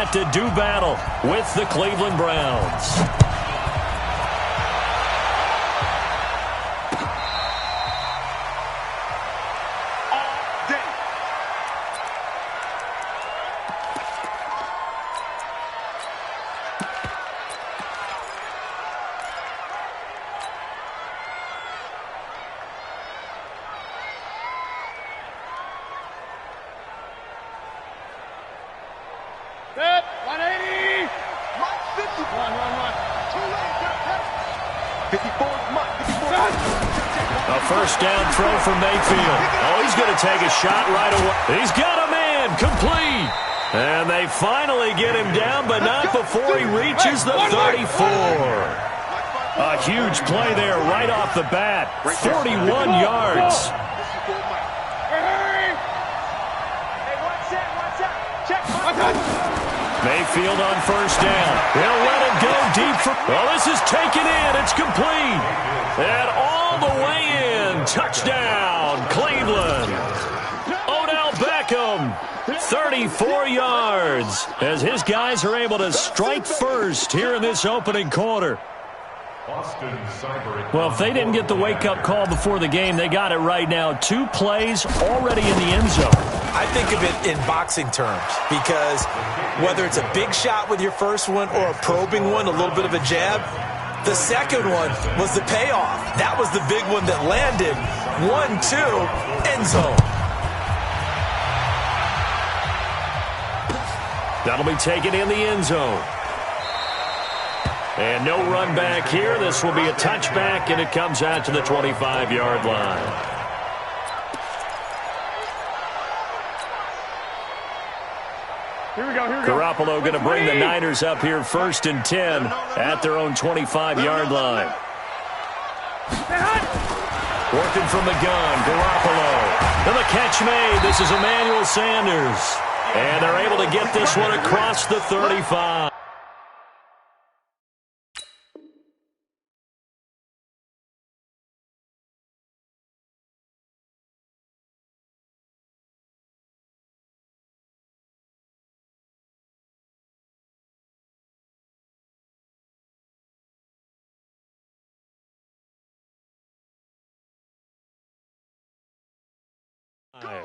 set to do battle with the Cleveland Browns. Set, 180. Mike 50. Run. Too late. 54, Mike. 54. A first down throw from Mayfield. Oh, he's going to take a shot right away. He's got a man. Complete. And they finally get him down, but not before he reaches the 34. A huge play there right off the bat. 41 yards. Mayfield on first down. He'll let it go deep for... Well, this is taken in. It's complete. And all the way in. Touchdown, Cleveland. Odell Beckham, 34 yards, as his guys are able to strike first here in this opening quarter. Well, if they didn't get the wake-up call before the game, they got it right now. 2 plays already in the end zone. I think of it in boxing terms, because whether it's a big shot with your first one or a probing one, a little bit of a jab, the second one was the payoff. That was the big one that landed. 1-2, end zone. That'll be taken in the end zone. And no run back here. This will be a touchback, and it comes out to the 25-yard line. Here we go. Garoppolo going to bring the Niners up here 1st and 10 at their own 25-yard line. Working from the gun, Garoppolo. And the catch made. This is Emmanuel Sanders. And they're able to get this one across the 35.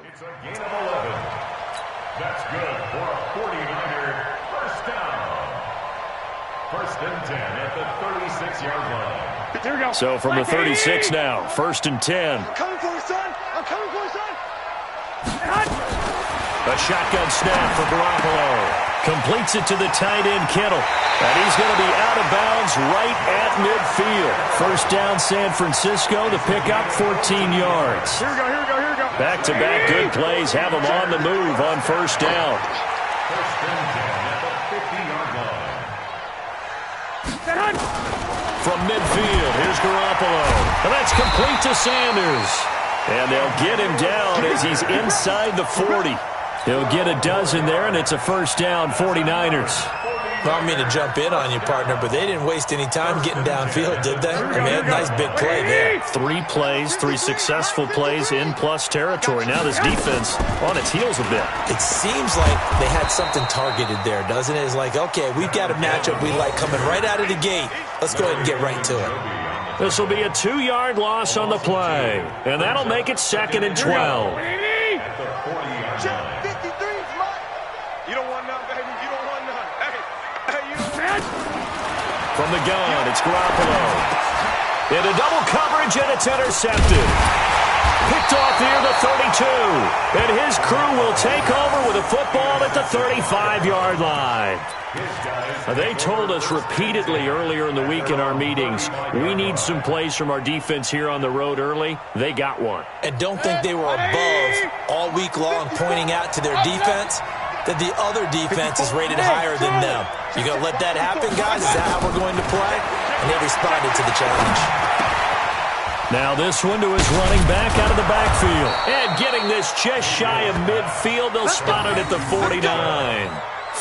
It's a gain of 11. That's good for a 49er first down. 1st and 10 at the 36-yard line. Here we go. So from the 36 now, 1st and 10. I'm coming for you, son. I'm coming for you, son. A shotgun snap for Garoppolo. Completes it to the tight end, Kittle. And he's going to be out of bounds right at midfield. First down, San Francisco to pick up 14 yards. Here we go. Back-to-back good plays have them on the move on first down. 1st and 10 at the 50-yard line. From midfield, here's Garoppolo. And that's complete to Sanders. And they'll get him down as he's inside the 40. He'll get a dozen there, and it's a first down, 49ers. Well, I don't mean to jump in on you, partner, but they didn't waste any time getting downfield, did they? I mean, a nice big play there. 3 plays, 3 successful plays in plus territory. Now this defense on its heels a bit. It seems like they had something targeted there, doesn't it? It's like, okay, we've got a matchup we like coming right out of the gate. Let's go ahead and get right to it. This will be a 2-yard loss on the play, and that'll make it 2nd and 12. At the 40-yard line. From the gun, it's Garoppolo. Into double coverage, and it's intercepted. Picked off near the 32. And his crew will take over with a football at the 35-yard line. They told us repeatedly earlier in the week in our meetings, we need some plays from our defense here on the road early. They got one. And don't think they were above all week long pointing out to their defense that the other defense is rated higher than them. You going to let that happen, guys? Is that how we're going to play? And they responded to the challenge. Now this one to his running back out of the backfield. And getting this just shy of midfield, they'll spot it at the 49.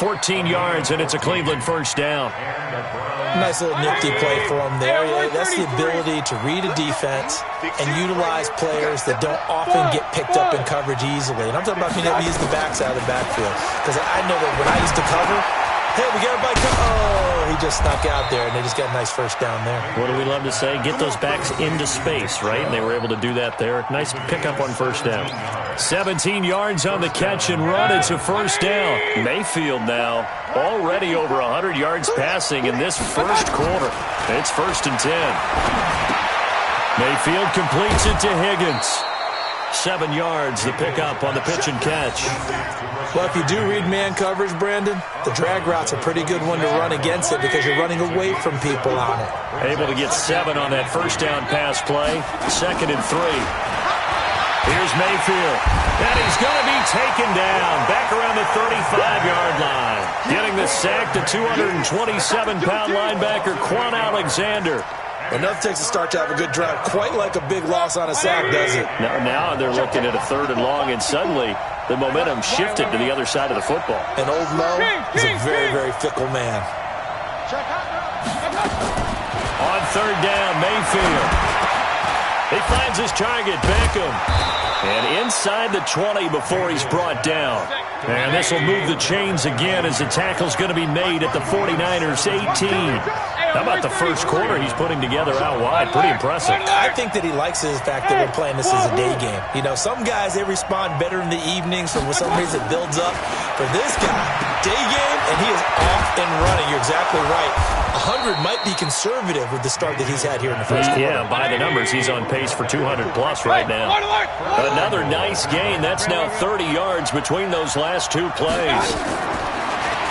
14 yards, and it's a Cleveland first down. Nice little nifty play for him there. Yeah, that's the ability to read a defense and utilize players that don't often get picked up in coverage easily. And I'm talking about being able to use the backside of the backfield. Because I know that when I used to cover, Hey, we got a bike. Oh, he just snuck out there, and they just got a nice first down there. What do we love to say? Get those backs into space, right? And they were able to do that there. Nice pickup on first down. 17 yards on the catch and run. It's a first down. Mayfield now already over 100 yards passing in this first quarter. It's 1st and 10. Mayfield completes it to Higgins. 7 yards, the pickup on the pitch and catch. Well, if you do read man coverage, Brandon, the drag route's a pretty good one to run against it because you're running away from people on it. Able to get 7 on that first down pass play. 2nd and 3. Here's Mayfield. And he's going to be taken down back around the 35-yard line. Getting the sack, the 227-pound linebacker, Quan Alexander. Enough takes a start to have a good drive. Quite like a big loss on a sack, does it? Now they're looking at a 3rd and long, and suddenly the momentum shifted to the other side of the football. And old Mo is a very, very fickle man. On 3rd down, Mayfield. He finds his target, Beckham. And inside the 20 before he's brought down. And this will move the chains again as the tackle's going to be made at the 49ers 18. How about the first quarter he's putting together out wide? Pretty impressive. I think that he likes the fact that we're playing this as a day game. You know, some guys, they respond better in the evenings. For some reason, it builds up. For this guy, day game, and he is off and running. You're exactly right. 100 might be conservative with the start that he's had here in the first quarter. Yeah, by the numbers, he's on pace for 200-plus right now. Another nice gain. That's now 30 yards between those last 2 plays.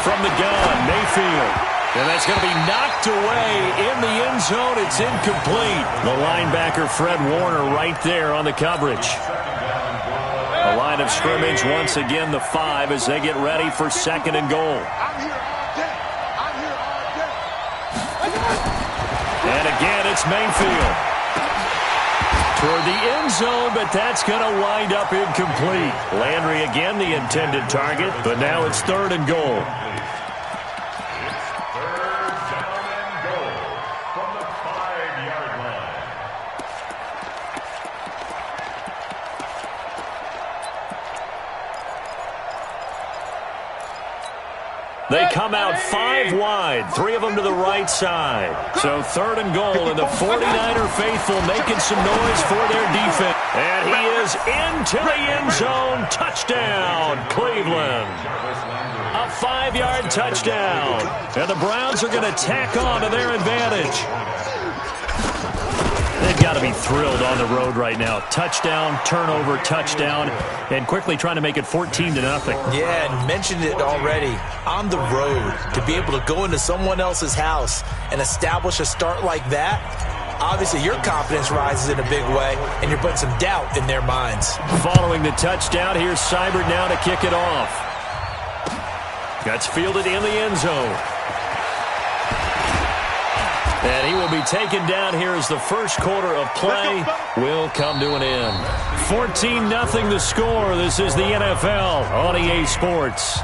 From the gun, Mayfield. And that's going to be knocked away in the end zone. It's incomplete. The linebacker, Fred Warner, right there on the coverage. A line of scrimmage once again, the 5, as they get ready for 2nd and goal. And again, it's Mayfield. Toward the end zone, but that's going to wind up incomplete. Landry again, the intended target, but now it's 3rd and goal. They come out 5 wide, 3 of them to the right side. So 3rd and goal, and the 49er faithful making some noise for their defense. And he is into the end zone. Touchdown, Cleveland. A 5-yard touchdown. And the Browns are going to tack on to their advantage. They've got to be thrilled on the road right now. Touchdown, turnover, touchdown, and quickly trying to make it 14-0. Yeah, and mentioned it already. On the road, to be able to go into someone else's house and establish a start like that, obviously your confidence rises in a big way, and you're putting some doubt in their minds. Following the touchdown, here's Seibert now to kick it off. That's fielded in the end zone. And he will be taken down here as the first quarter of play will come to an end. 14-0 the score. This is the NFL on EA Sports.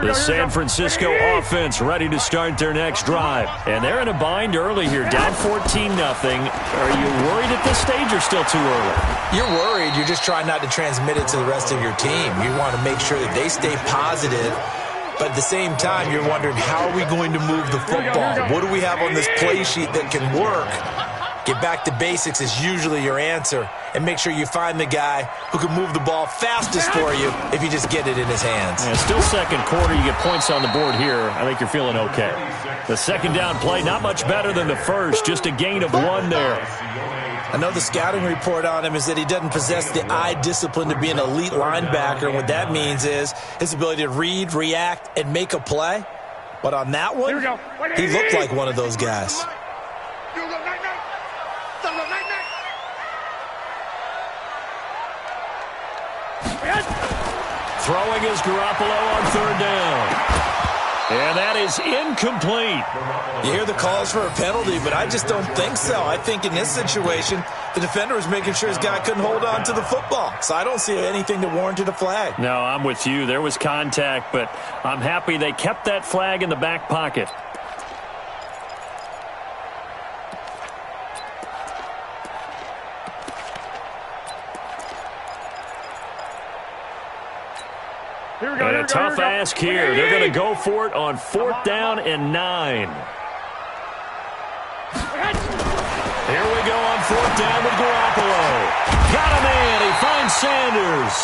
The San Francisco offense ready to start their next drive. And they're in a bind early here, down 14-0. Are you worried at this stage or still too early? You're worried. You're just trying not to transmit it to the rest of your team. You want to make sure that they stay positive. But at the same time, you're wondering, how are we going to move the football? What do we have on this play sheet that can work? Get back to basics is usually your answer. And make sure you find the guy who can move the ball fastest for you if you just get it in his hands. Yeah, still second quarter. You get points on the board here. I think you're feeling okay. The second down play, not much better than the first. Just a gain of 1 there. I know the scouting report on him is that he doesn't possess the eye discipline to be an elite linebacker. And what that means is his ability to read, react, and make a play. But on that one, he looked like one of those guys. Throwing is Garoppolo on 3rd down. And that is incomplete. You hear the calls for a penalty, but I just don't think so. I think in this situation, the defender was making sure his guy couldn't hold on to the football. So I don't see anything that warranted a flag. No, I'm with you. There was contact, but I'm happy they kept that flag in the back pocket. And a tough ask here. They're going to go for it on 4th down and 9. Here we go on 4th down with Garoppolo. Got him in. He finds Sanders.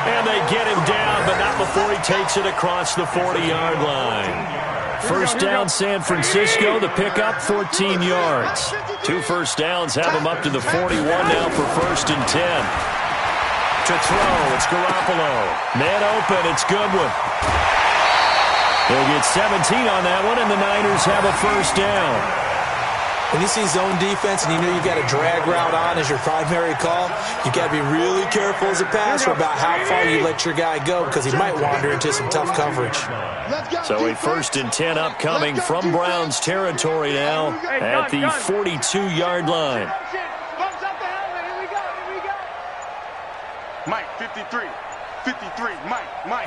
And they get him down, but not before he takes it across the 40-yard line. First down, San Francisco. The pickup, 14 yards. 2 first downs have him up to the 41 now for 1st and 10. To throw, it's Garoppolo. Man open, it's Goodwin. They'll get 17 on that one, and the Niners have a first down. When you see zone defense and you know you've got a drag route on as your primary call, you've got to be really careful as a passer about how far you let your guy go because he might wander into some tough coverage. So a 1st and 10 upcoming from Browns territory now at the 42-yard line. Mike, 53, Mike.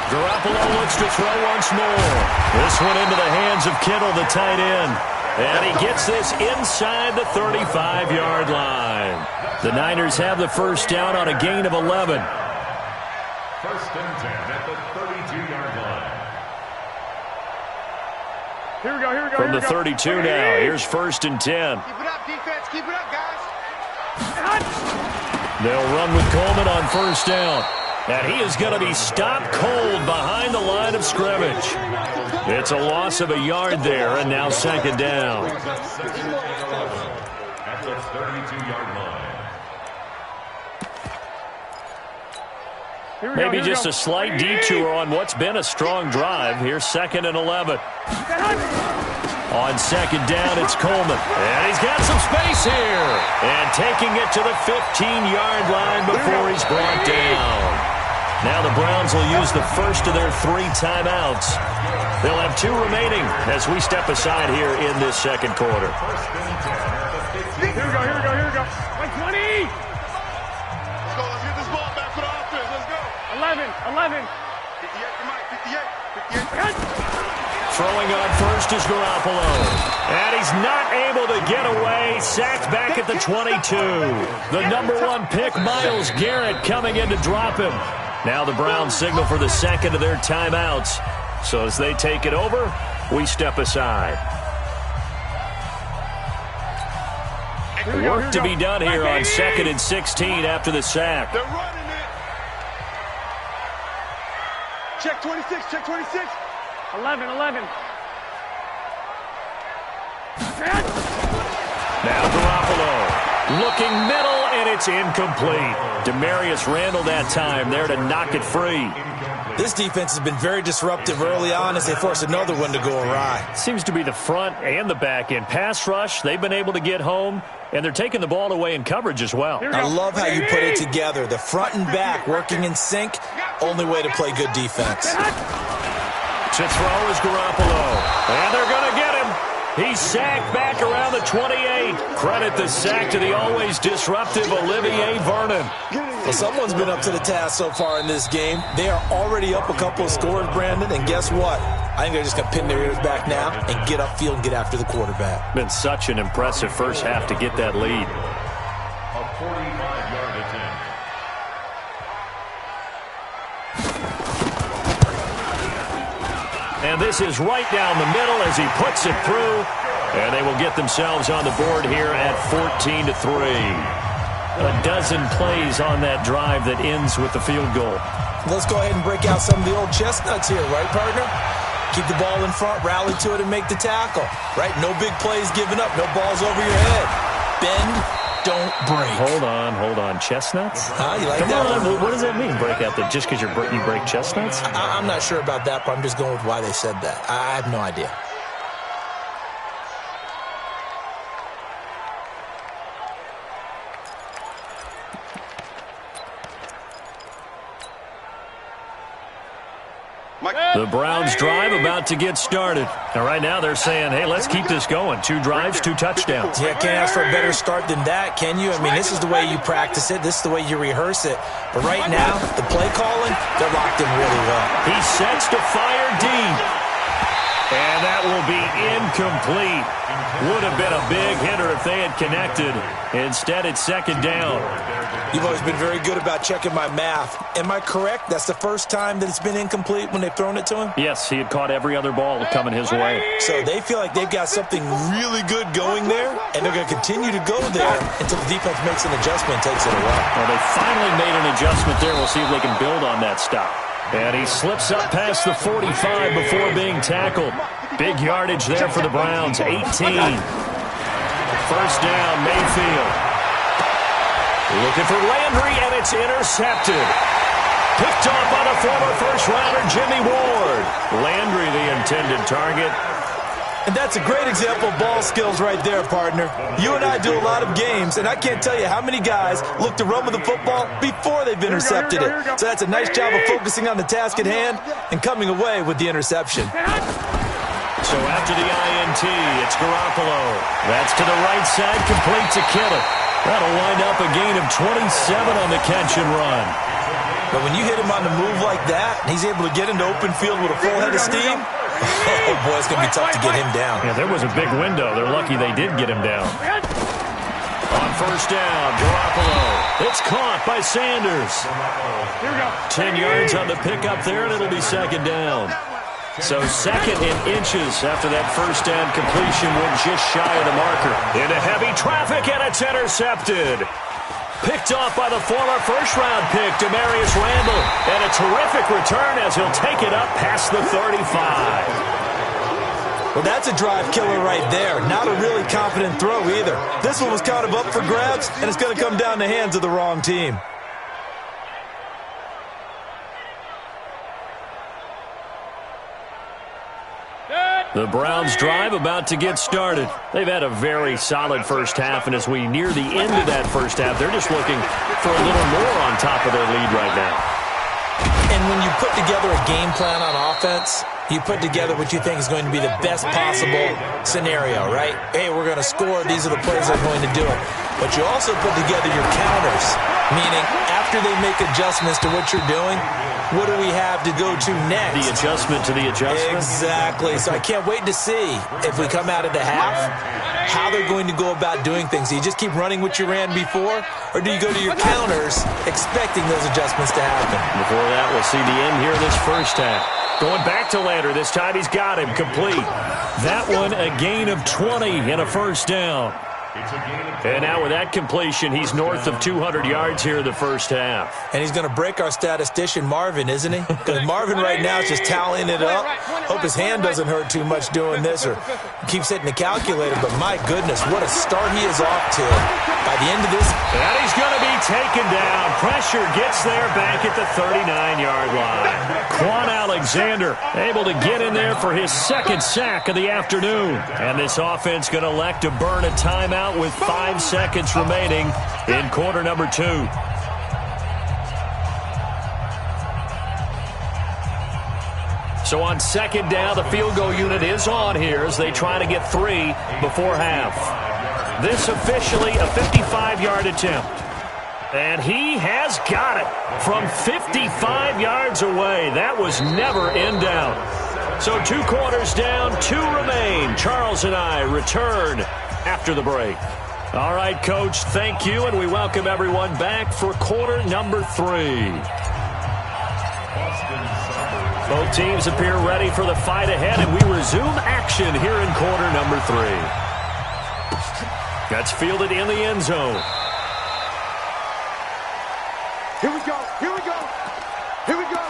Garoppolo looks to throw once more. This one into the hands of Kittle, the tight end. And he gets this inside the 35-yard line. The Niners have the first down on a gain of 11. 1st and 10 at the 32-yard line. Here we go. From the 32 now, here's 1st and 10. Keep it up, defense. Keep it up, guys. They'll run with Coleman on 1st down. And he is going to be stopped cold behind the line of scrimmage. It's a loss of a yard there, and now 2nd down. At the 32-yard line. Maybe just a slight detour on what's been a strong drive. Here's 2nd and 11. On 2nd down, it's Coleman. And he's got some space here. And taking it to the 15-yard line before he's brought down. Now the Browns will use the first of their 3 timeouts. They'll have 2 remaining as we step aside here in this 2nd quarter. Here we go. 20. Let's get this ball back for the offense. Let's go. 11. 58 to Mike. 58. Throwing on first is Garoppolo. And he's not able to get away. Sacked back at the 22. The number 1 pick, Myles Garrett, coming in to drop him. Now the Browns signal for the 2nd of their timeouts. So as they take it over, we step aside. Work to be done here on 2nd and 16 after the sack. They're running it. Check 26. 11. Now Garoppolo looking middle, and it's incomplete. Demarius Randall that time there to knock it free. This defense has been very disruptive early on as they force another one to go awry. Seems to be the front and the back end. Pass rush, they've been able to get home, and they're taking the ball away in coverage as well. I love how you put it together. The front and back working in sync, only way to play good defense. To throw is Garoppolo. And they're going to get him. He's sacked back around the 28. Credit the sack to the always disruptive Olivier Vernon. Well, someone's been up to the task so far in this game. They are already up a couple of scores, Brandon, and guess what? I think they're just going to pin their ears back now and get upfield and get after the quarterback. Been such an impressive first half to get that lead. A 45-yard attempt. And this is right down the middle as he puts it through. And they will get themselves on the board here at 14-3. A dozen plays on that drive that ends with the field goal. Let's go ahead and break out some of the old chestnuts here, right, partner? Keep the ball in front, rally to it, and make the tackle, right? No big plays given up, no balls over your head. Bend, don't break. Hold on. Chestnuts? You like Come that on, one? what does that mean, break out the, just because you break chestnuts? I'm not sure about that, but I'm just going with why they said that. I have no idea. The Browns drive about to get started. And right now they're saying, hey, let's keep this going. 2 drives, 2 touchdowns. Yeah, can't ask for a better start than that, can you? I mean, this is the way you practice it. This is the way you rehearse it. But right now, the play calling, they're locked in really well. He sets to fire deep. And that will be incomplete. Would have been a big hitter if they had connected. Instead, it's second down. You've always been very good about checking my math. Am I correct? That's the first time that it's been incomplete when they've thrown it to him? Yes, he had caught every other ball coming his way. So they feel like they've got something really good going there, and they're going to continue to go there until the defense makes an adjustment and takes it away. Well, they finally made an adjustment there. We'll see if they can build on that stop. And he slips up past the 45 before being tackled. Big yardage there for the Browns, 18. First down, Mayfield. Looking for Landry, and it's intercepted. Picked off by the former first-rounder, Jimmy Ward. Landry, the intended target. And that's a great example of ball skills right there, partner. You and I do a lot of games, and I can't tell you how many guys look to run with the football before they've intercepted it. So that's a nice job of focusing on the task at hand and coming away with the interception. So after the INT, it's Garoppolo. That's to the right side, complete to Kittle. That'll wind up a gain of 27 on the catch and run. But when you hit him on the move like that, and he's able to get into open field with a full head of steam, oh, boy, it's going to be tough to get him down. Yeah, there was a big window. They're lucky they did get him down. On first down, Garoppolo. It's caught by Sanders. 10 yards on the pickup there, and it'll be second down. So second in inches after that first down completion went just shy of the marker. Into heavy traffic, and it's intercepted. Picked off by the former first-round pick, Demarius Randall. And a terrific return as he'll take it up past the 35. Well, that's a drive killer right there. Not a really confident throw either. This one was kind of up for grabs, and it's going to come down the hands of the wrong team. The Browns drive about to get started. They've had a very solid first half, and as we near the end of that first half, they're just looking for a little more on top of their lead right now. And when you put together a game plan on offense, you put together what you think is going to be the best possible scenario, right? Hey, we're going to score. These are the plays that are going to do it. But you also put together your counters, meaning after they make adjustments to what you're doing, what do we have to go to next? The adjustment to the adjustment? Exactly. So I can't wait to see if we come out of the half, how they're going to go about doing things. Do you just keep running what you ran before, or do you go to your counters expecting those adjustments to happen? Before that, we'll see the end here of this first half. Going back to Landry. This time he's got him complete. That one a gain of 20 and a first down. And now with that completion, he's north of 200 yards here in the first half. And he's going to break our statistician Marvin, isn't he? Because Marvin right now is just tallying it up. Hope his hand doesn't hurt too much doing this or keeps hitting the calculator. But my goodness, what a start he is off to. By the end of this. And he's going to be taken down. Pressure gets there back at the 39-yard line. Quan Alexander able to get in there for his second sack of the afternoon. And this offense going to elect to burn a timeout with 5 seconds remaining in quarter number 2. So on second down, the field goal unit is on here as they try to get 3 before half. This officially a 55-yard attempt. And he has got it from 55 yards away. That was never in doubt. So 2 quarters down, 2 remain. Charles and I return after the break. All right, Coach, thank you, and we welcome everyone back for quarter number 3. Both teams appear ready for the fight ahead, and we resume action here in quarter number 3. That's fielded in the end zone. Here we go, here we go, here we go.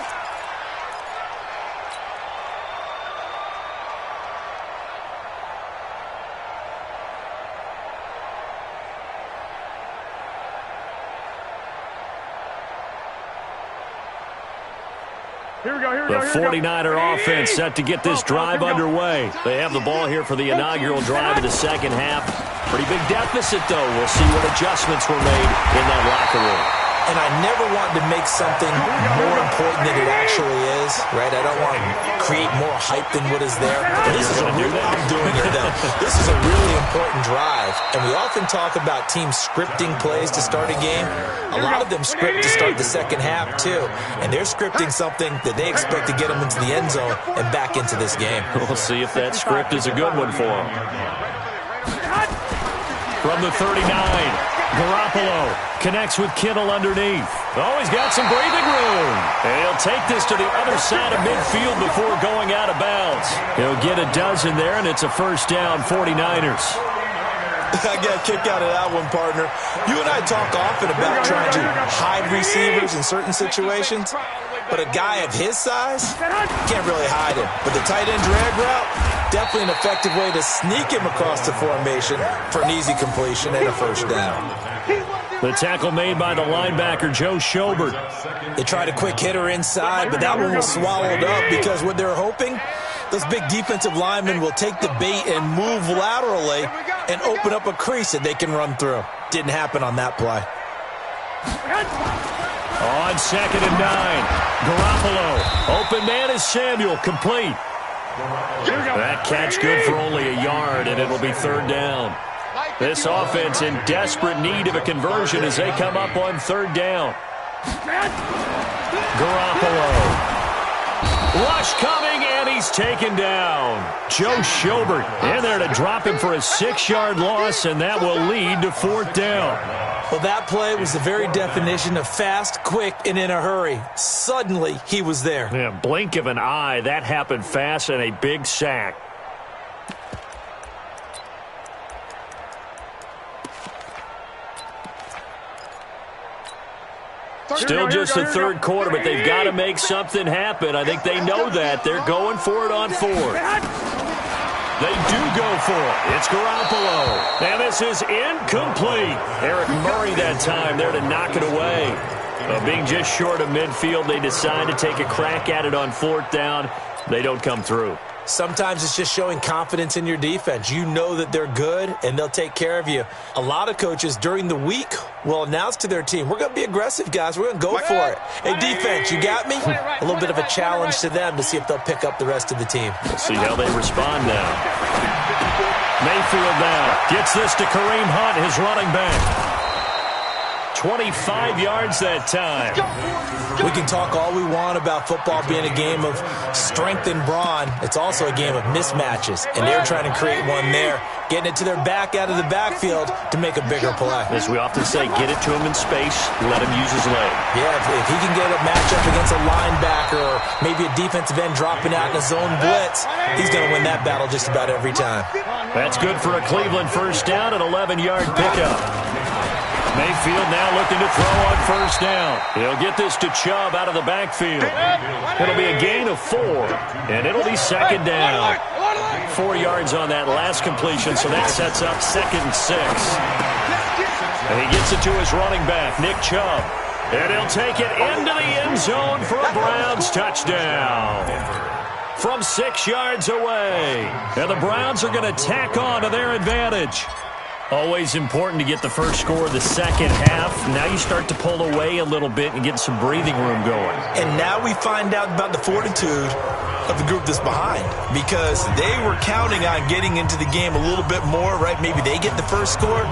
The 49er offense set to get this drive underway. They have the ball here for the inaugural drive of the second half. Pretty big deficit, though. We'll see what adjustments were made in that locker room. And I never want to make something more important than it actually is, right? I don't want to create more hype than what is there. But this is a real I'm doing it, though. This is a really important drive, and we often talk about teams scripting plays to start a game. A lot of them script to start the second half, too, and they're scripting something that they expect to get them into the end zone and back into this game. We'll see if that script is a good one for them. From the 39, Garoppolo connects with Kittle underneath. Oh, he's got some breathing room. And he'll take this to the other side of midfield before going out of bounds. He'll get a dozen there, and it's a first down, 49ers. I got a kick out of that one, partner. You and I talk often about trying to hide receivers in certain situations, but a guy of his size can't really hide him. But the tight end drag route, definitely an effective way to sneak him across the formation for an easy completion and a first down. The tackle made by the linebacker, Joe Schobert. They tried a quick hitter inside, but that one was swallowed up because what they're hoping, those big defensive linemen will take the bait and move laterally and open up a crease that they can run through. Didn't happen on that play. On 2nd and 9, Garoppolo. Open man is Samuel, complete. That catch good for only a yard, and it'll be third down. This offense in desperate need of a conversion as they come up on third down. Garoppolo. Rush coming, and he's taken down. Joe Schobert in there to drop him for a 6-yard loss, and that will lead to fourth down. Well, that play was the very definition of fast, quick, and in a hurry. Suddenly, he was there. Yeah, blink of an eye, that happened fast, and a big sack. Still just the third quarter, but they've got to make something happen. I think they know that. They're going for it on fourth. They do go for it. It's Garoppolo. And this is incomplete. Eric Murray that time there to knock it away. Being just short of midfield, they decide to take a crack at it on fourth down. They don't come through. Sometimes it's just showing confidence in your defense. You know that they're good, and they'll take care of you. A lot of coaches during the week will announce to their team, we're going to be aggressive, guys. We're going to go for it. Hey, defense, you got me? A little bit of a challenge to them to see if they'll pick up the rest of the team. We'll see how they respond now. Mayfield now gets this to Kareem Hunt, his running back. 25 yards that time. We can talk all we want about football being a game of strength and brawn. It's also a game of mismatches, and they're trying to create one there, getting it to their back out of the backfield to make a bigger play. As we often say, get it to him in space, let him use his leg. Yeah, if he can get a matchup against a linebacker or maybe a defensive end dropping out in a zone blitz, he's going to win that battle just about every time. That's good for a Cleveland first down, an 11-yard pickup. Mayfield now looking to throw on first down. He'll get this to Chubb out of the backfield. It'll be a gain of 4, and it'll be second down. 4 yards on that last completion, so that sets up 2nd and 6. And he gets it to his running back, Nick Chubb. And he'll take it into the end zone for a Browns touchdown. From 6 yards away. And the Browns are going to tack on to their advantage. Always important to get the first score of the second half. Now you start to pull away a little bit and get some breathing room going. And now we find out about the fortitude of the group that's behind, because they were counting on getting into the game a little bit more, right? Maybe they get the first score.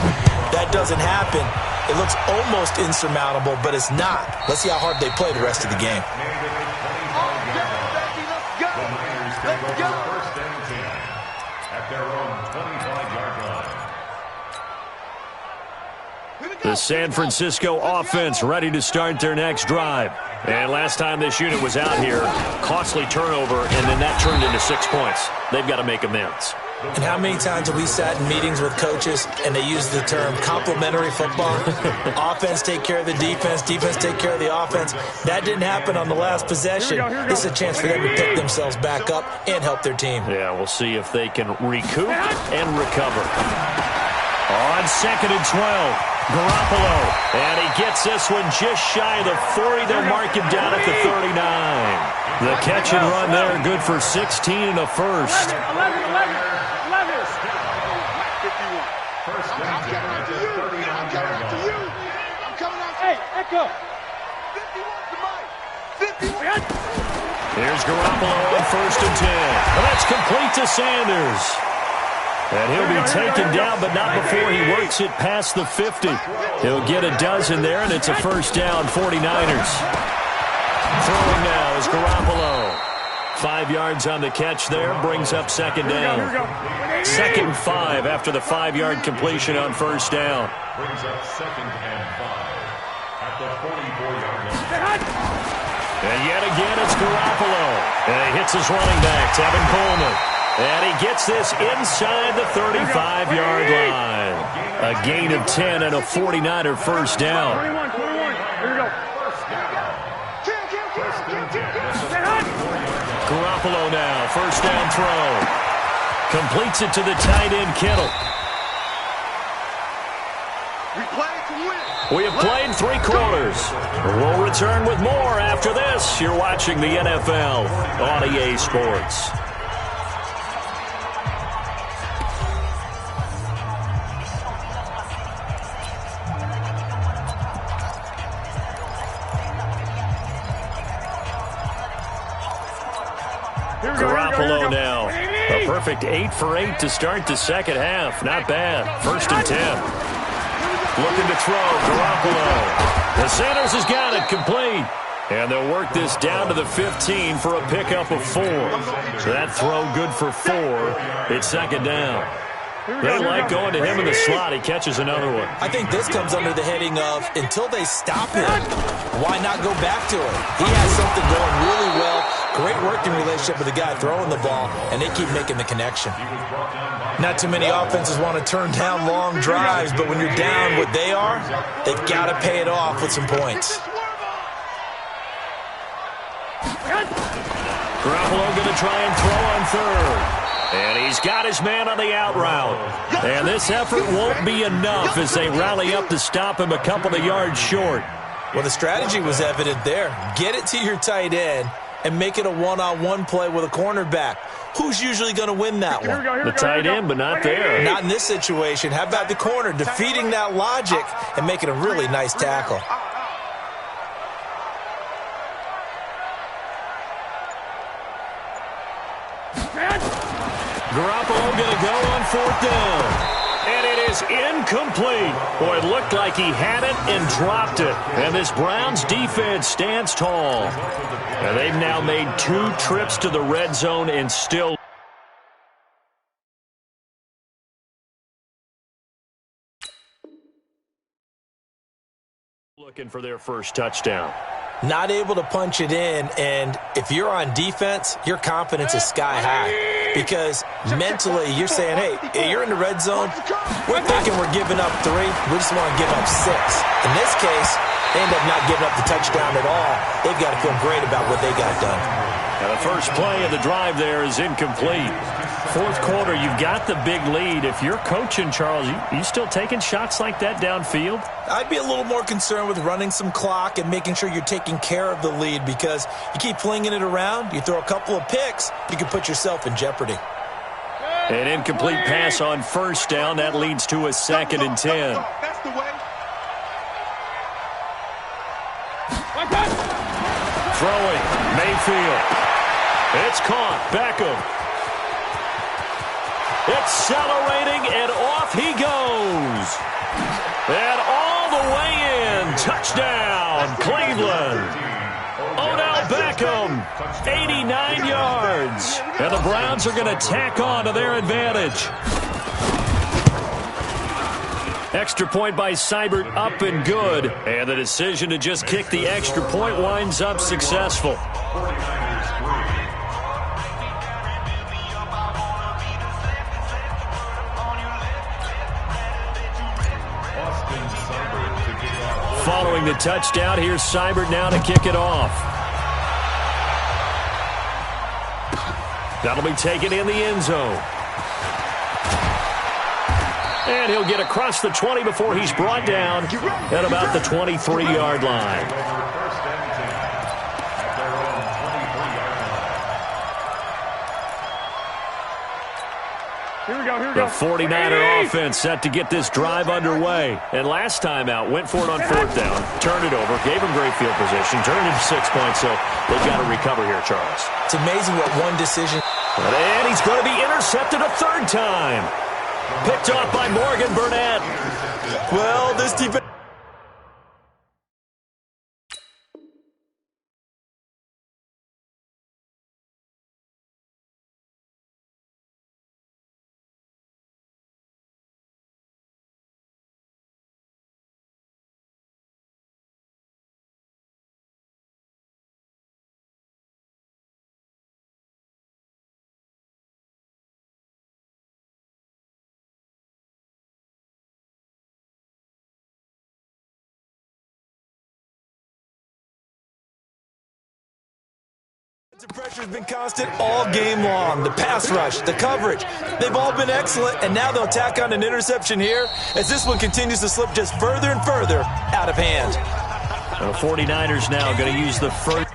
That doesn't happen. It looks almost insurmountable, but it's not. Let's see how hard they play the rest of the game. The San Francisco offense ready to start their next drive. And last time this unit was out here, costly turnover, and then that turned into 6 points. They've got to make amends. And how many times have we sat in meetings with coaches and they use the term complementary football? Offense take care of the defense, defense take care of the offense. That didn't happen on the last possession. This is a chance for them to pick themselves back up and help their team. Yeah, we'll see if they can recoup and recover. On 2nd and 12. Garoppolo, and he gets this one just shy of the 40. They'll mark him down at the 39. The catch and run there, good for 16 and a first. 11. I'm coming after you. Hey, Echo. 51 to Mike. 51. Here's Garoppolo on 1st and 10. Well, that's complete to Sanders. And he'll be taken down, but not before he works it past the 50. He'll get a dozen there, and it's a first down, 49ers. Throwing now is Garoppolo. 5 yards on the catch there, brings up second down. 2nd and 5 after the 5-yard completion on first down. Brings up 2nd and 5 at the 44-yard line. And yet again, it's Garoppolo. And he hits his running back, Tevin Coleman. And he gets this inside the 35-yard line. A gain of 10 and a 49er first down. 21. Here we go. Garoppolo now, first down throw. Completes it to the tight end, Kittle. We have played 3 quarters. We'll return with more after this. You're watching the NFL on EA Sports. Garoppolo now. A perfect 8 for 8 to start the second half. Not bad. 1st and 10. Looking to throw, Garoppolo. The Sanders has got it, complete. And they'll work this down to the 15 for a pickup of 4. So that throw good for 4. It's second down. They like going to him in the slot. He catches another one. I think this comes under the heading of, until they stop him, why not go back to him? He has something going really well. Great working relationship with the guy throwing the ball, and they keep making the connection. Not too many offenses want to turn down long drives, but when you're down what they are, they've got to pay it off with some points. Garoppolo going to try and throw on 3rd. And he's got his man on the out route. And this effort won't be enough as they rally up to stop him a couple of yards short. Well, the strategy was evident there. Get it to your tight end and make it a one-on-one play with a cornerback. Who's usually going to win that one? The tight end, but not there. Not in this situation. How about the corner defeating that logic and making a really nice tackle? Garoppolo going to go on 4th down. And it is incomplete. Boy, it looked like he had it and dropped it. And this Browns defense stands tall. And they've now made 2 trips to the red zone and still looking for their first touchdown. Not able to punch it in, and if you're on defense, your confidence is sky high. Because mentally, you're saying, hey, you're in the red zone. We're thinking we're giving up 3. We just want to give up 6. In this case, they end up not giving up the touchdown at all. They've got to feel great about what they got done. And the first play of the drive there is incomplete. 4th quarter, you've got the big lead. If you're coaching, Charles, you still taking shots like that downfield? I'd be a little more concerned with running some clock and making sure you're taking care of the lead, because you keep flinging it around, you throw a couple of picks, you can put yourself in jeopardy. An incomplete pass on first down. That leads to a 2nd and 10. That's the way. Throwing, Mayfield. It's caught. Beckham. Accelerating, and off he goes. And all the way in. Touchdown, Cleveland. Odell Beckham, 89 yards. And the Browns are going to tack on to their advantage. Extra point by Seibert, up and good. And the decision to just kick the extra point winds up successful. Following the touchdown, here's Seibert now to kick it off. That'll be taken in the end zone. And he'll get across the 20 before he's brought down at about the 23-yard line. The 49er offense set to get this drive underway. And last time out, went for it on 4th down, turned it over, gave him great field position, turned it to 6 points, so they've got to recover here, Charles. It's amazing what one decision. And he's going to be intercepted a 3rd time. Picked off by Morgan Burnett. Well, this defense... The pressure's been constant all game long. The pass rush, the coverage, they've all been excellent, and now they'll tack on an interception here as this one continues to slip just further and further out of hand. The 49ers now going to use the first.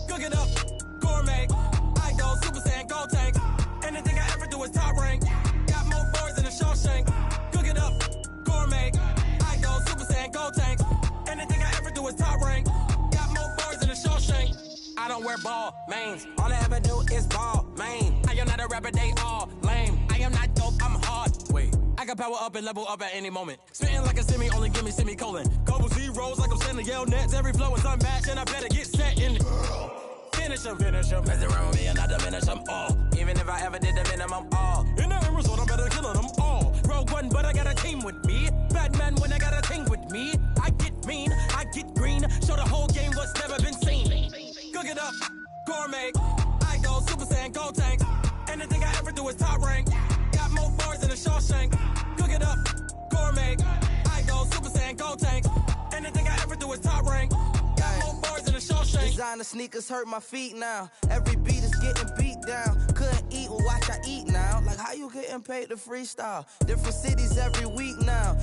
Cook it up, gourmet. I go Super Saiyan, go tank. Anything I ever do is top rank. Got more boards than a Shawshank. Cook it up, gourmet. I go Super Saiyan, go tank. Anything I ever do is top rank. Got more boards than a Shawshank. I don't wear ball mains. All I ever do is ball main. I am not a rapper, they all lame. I am not dope, I'm hard. Wait, I can power up and level up at any moment. Spitting like a semi, only give me semicolon. Couple zeros like I'm sending yell nets. Every flow is unmatched and I better get set in. Finish him, mess around with me and I diminish them all. Even if I ever did the minimum, all. In the end result, I'm better killing them all. Rogue One, but I got a team with me. Batman when I got a team with me. I get mean, I get green. Show the whole game what's never been seen. Cook it up, gourmet. I go Super Saiyan, go tank. Anything I ever do is top rank. Got more bars than a Shawshank. Cook it up, gourmet. I go Super Saiyan, go tank. Anything I ever do is top rank. Designer sneakers hurt my feet now. Every beat is getting beat down. Couldn't eat, well watch I eat now. Like how you getting paid to freestyle? Different cities every week now.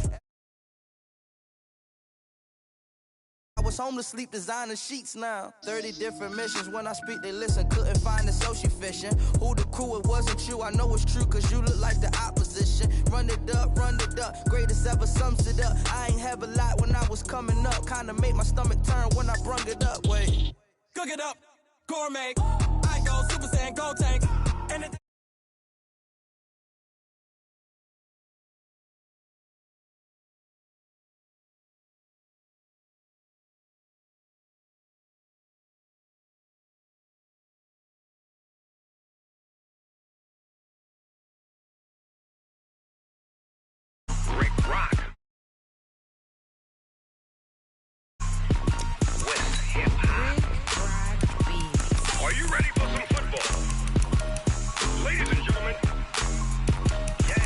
I was home to sleep designing sheets now. 30 different missions. When I speak they listen. Couldn't find the social fishing. Who the crew, it wasn't you. I know it's true cause you look like the opposition. Run it up, greatest ever sums it up. I ain't have a lot when I was coming up. Kinda made my stomach turn when I brung it up. Wait. Cook it up, gourmet. I go Super Saiyan, go tank. Anything Rick Rock. With hip-hop. Are you ready for some football? Ladies and gentlemen. Yeah.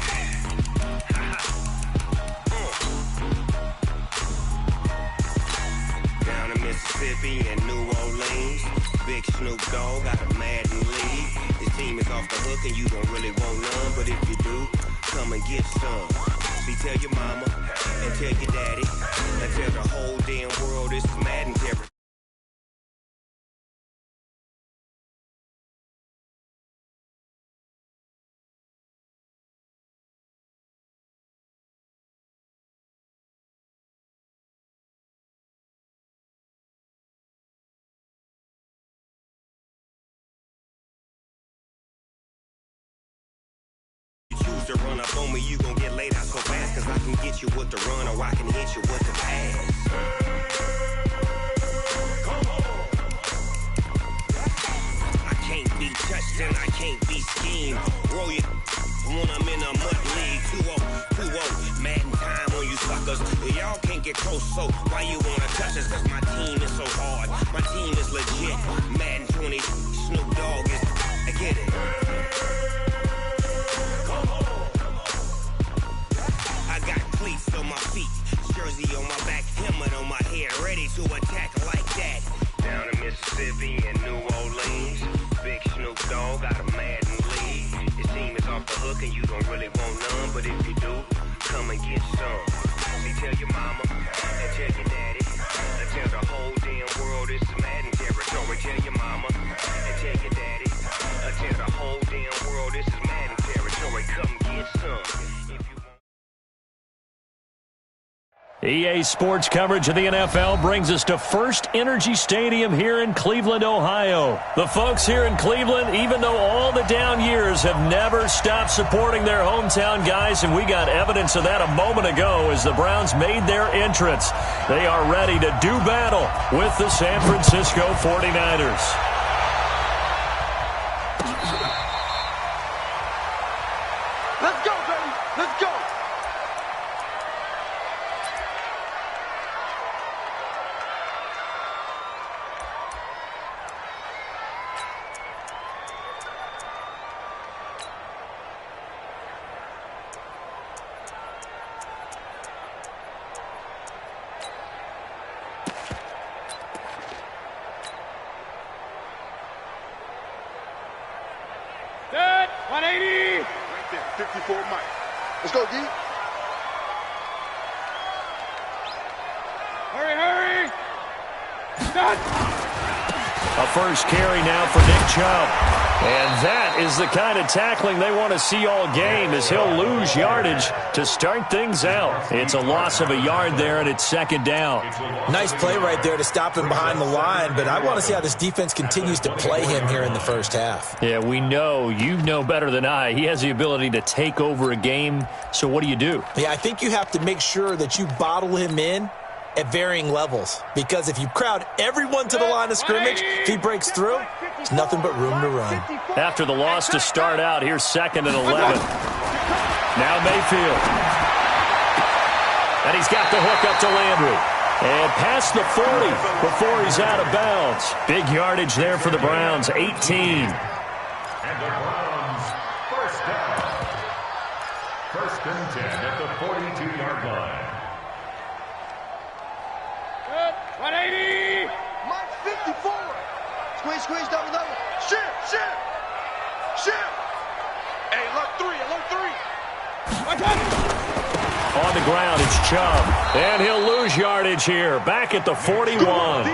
Down in Mississippi and New Orleans, Big Snoop Dogg got a Madden league. His team is off the hook and you don't really want none, but if you do, come and get some. See, tell your mama and tell your daddy and tell the whole damn world this is Madden territory. To run up on me, you gon' get laid out so fast. Cause I can get you with the run or I can hit you with the pass. Come on. I can't be touched and I can't be schemed. Roll you when I'm in a mud league. 2-0, Madden time on you suckers. Y'all can't get close, so why you wanna touch us? Cause my team is so hard. My team is legit. Madden 20, Snoop Dogg is, I get it. Cleats on my feet, jersey on my back, helmet on my head, ready to attack like that. Down in Mississippi and New Orleans, Big Snoop Dogg got a Madden league. His team is off the hook hook and you don't really want none. But if you do, come and get some. See, tell your mama and tell your daddy and tell the whole damn world it's Madden territory. Tell your mama and tell your daddy and tell the whole damn world this is Madden territory. Come get some. If you want. EA Sports coverage of the NFL brings us to First Energy Stadium here in Cleveland, Ohio. The folks here in Cleveland, even though all the down years, have never stopped supporting their hometown guys, and we got evidence of that a moment ago as the Browns made their entrance. They are ready to do battle with the San Francisco 49ers. Let's go, baby. Let's go. Dead. 180. Right there. 54 Mike. Let's go, D. Hurry, hurry. Done. A first carry now for Nick Chubb. And that is the kind of tackling they want to see all game, as he'll lose yardage to start things out. It's a loss of a yard there, and it's second down. Nice play right there to stop him behind the line, but I want to see how this defense continues to play him here in the first half. Yeah, we know, you know better than I, he has the ability to take over a game. So what do you do? Yeah, I think you have to make sure that you bottle him in at varying levels, because if you crowd everyone to the line of scrimmage, if he breaks through, there's nothing but room to run. After the loss to start out, here's 2nd and 11. Now Mayfield. And he's got the hook up to Landry. And past the 40 before he's out of bounds. Big yardage there for the Browns, 18. And the Browns, first down. 1st and 10 at the 42-yard line. 180. Mike 54. Squeeze, squeeze, double, double. Shift, shift. Shift. Hey, look 3, look 3. On the ground, it's Chubb. And he'll lose yardage here. Back at the 41.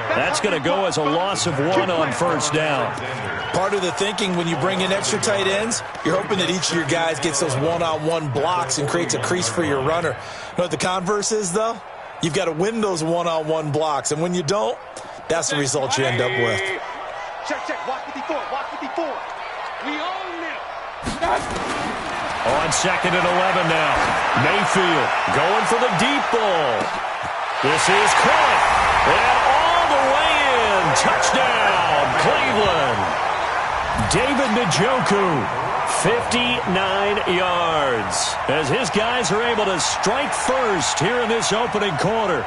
That's going to go as a loss of 1 on first down. Part of the thinking when you bring in extra tight ends, you're hoping that each of your guys gets those one-on-one blocks and creates a crease for your runner. You know what the converse is, though? You've got to win those one-on-one blocks, and when you don't, that's the result you end up with. Check, check. Watch 54. Watch 54. We own them. On 2nd and 11 now. Mayfield going for the deep ball. This is caught. And all the way in. Touchdown, Cleveland. David Njoku. 59 yards as his guys are able to strike first here in this opening quarter.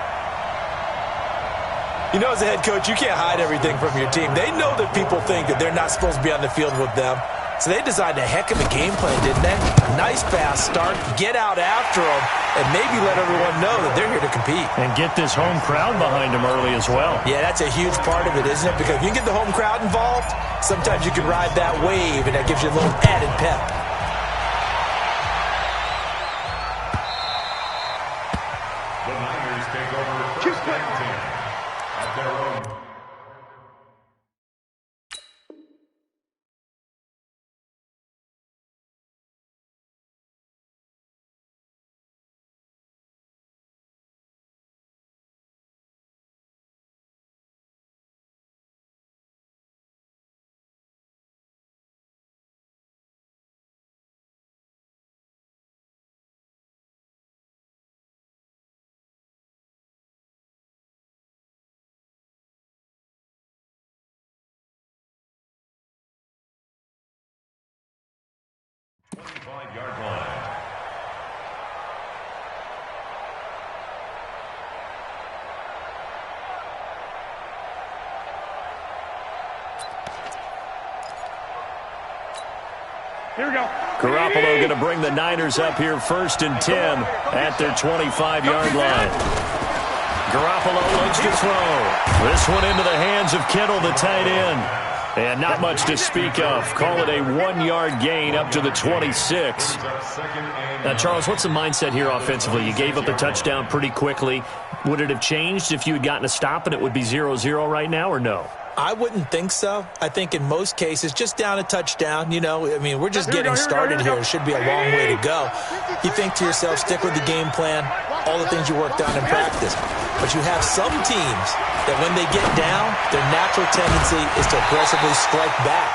You know, as a head coach, you can't hide everything from your team. They know that people think that they're not supposed to be on the field with them. So they designed a heck of a game plan, didn't they? Nice fast start, get out after them, and maybe let everyone know that they're here to compete. And get this home crowd behind them early as well. Yeah, that's a huge part of it, isn't it? Because if you can get the home crowd involved, sometimes you can ride that wave, and that gives you a little added pep. The Niners take over 1st and 10 at their own. Yard line. Here we go. Garoppolo going to bring the Niners up here 1st and 10 at their 25-yard line. Garoppolo looks to throw. This one into the hands of Kittle, the tight end. And not much to speak of. Call it a 1-yard gain up to the 26. Now, Charles, what's the mindset here offensively? You gave up the touchdown pretty quickly. Would it have changed if you had gotten a stop and it would be 0-0 right now, or no? I wouldn't think so. I think in most cases, just down a touchdown, you know, I mean, we're just getting started here. It should be a long way to go. You think to yourself, stick with the game plan, all the things you worked on in practice. But you have some teams that when they get down, their natural tendency is to aggressively strike back.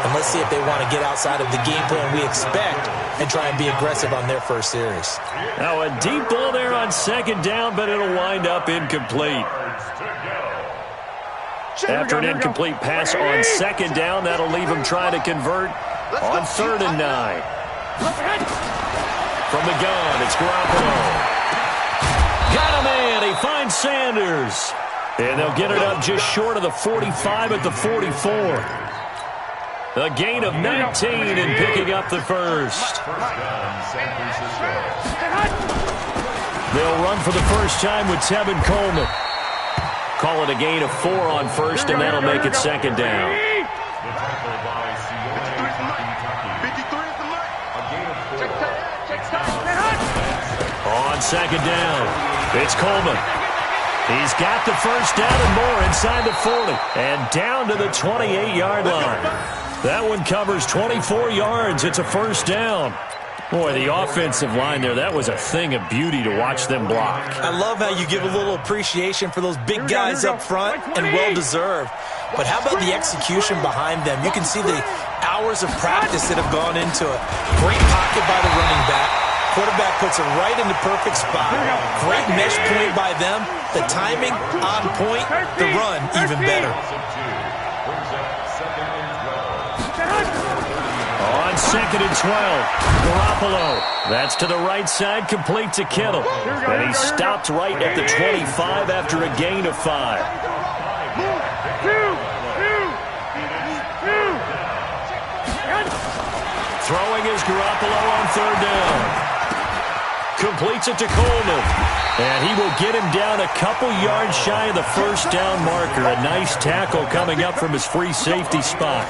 And let's see if they want to get outside of the game plan we expect and try and be aggressive on their first series. Now a deep ball there on second down, but it'll wind up incomplete. After an incomplete pass on second down, that'll leave him trying to convert on 3rd and 9. From the gun, it's Garoppolo. Got him in. He finds Sanders. And they'll get it up just short of the 45 at the 44. A gain of 19 and picking up the first. They'll run for the first time with Tevin Coleman. Call it a gain of 4 on first, and that'll make it second down. On second down, it's Coleman. He's got the first down and more inside the 40 and down to the 28-yard line. That one covers 24 yards. It's a first down. Boy, the offensive line there, that was a thing of beauty to watch them block. I love how you give a little appreciation for those big guys up front, and well-deserved. But how about the execution behind them? You can see the hours of practice that have gone into it. Great pocket by the running back. Quarterback puts it right in the perfect spot. Great mesh point by them. The timing on point. The run even better. On 2nd and 12, Garoppolo. That's to the right side, complete to Kittle. And he stopped right at the 25 after a gain of 5. Throwing is Garoppolo on 3rd down. Completes it to Coleman. And he will get him down a couple yards shy of the first down marker. A nice tackle coming up from his free safety spot.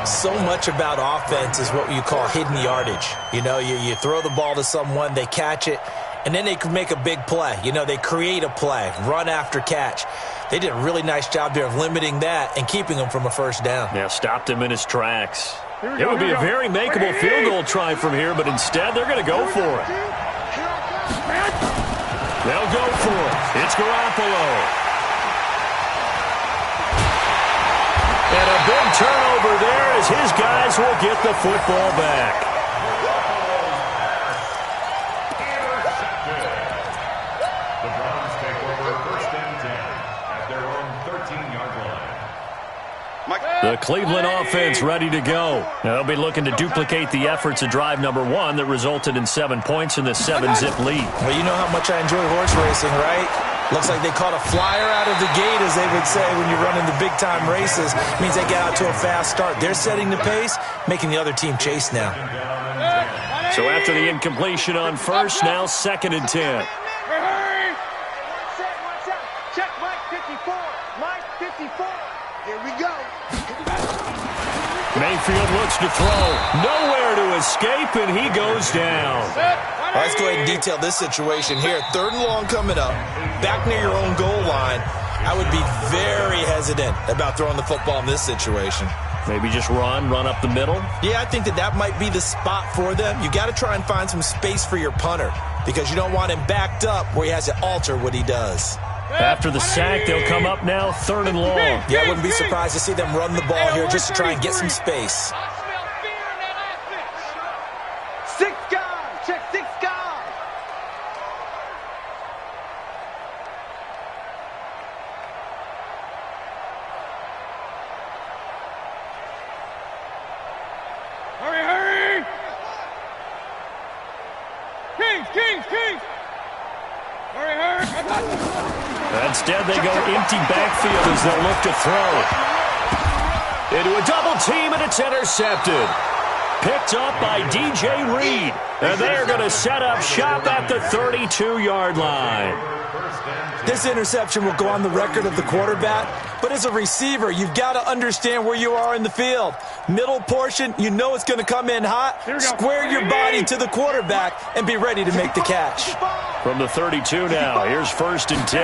So much about offense is what you call hidden yardage. You know, you throw the ball to someone, they catch it, and then they can make a big play. You know, they create a play, run after catch. They did a really nice job there of limiting that and keeping him from a first down. Yeah, stopped him in his tracks. It would be a very makeable field goal try from here, but instead they're going to go for it. They'll go for it. It's Garoppolo. And a big turnover there as his guys will get the football back. The Browns take over 1st and 10 at their own 13-yard line. The Cleveland offense ready to go. They'll be looking to duplicate the efforts of drive number 1 that resulted in 7 points in the 7-zip lead. Well, you know how much I enjoy horse racing, right? Looks like they caught a flyer out of the gate, as they would say when you're running the big-time races. It means they get out to a fast start. They're setting the pace, making the other team chase now. So after the incompletion on first, now 2nd and 10. Check Mike 54. Mike 54. Here we go. Mayfield looks to throw. Nowhere to escape, and he goes down. All right, let's go ahead and detail this situation here. 3rd and long coming up, back near your own goal line. I would be very hesitant about throwing the football in this situation. Maybe just run up the middle? Yeah, I think that might be the spot for them. You got to try and find some space for your punter because you don't want him backed up where he has to alter what he does. After the sack, they'll come up now 3rd and long. Yeah, I wouldn't be surprised to see them run the ball here just to try and get some space. 6 guys. Check 6 guys. Hurry. Kings. Hurry. Instead, they go empty backfield as they'll look to throw. Into a double team, and it's intercepted. picked up by DJ Reed. And they're going to set up shop at the 32-yard line. This interception will go on the record of the quarterback, but as a receiver, you've got to understand where you are in the field. Middle portion, you know it's going to come in hot. Square your body to the quarterback and be ready to make the catch. From the 32 now, here's 1st and 10.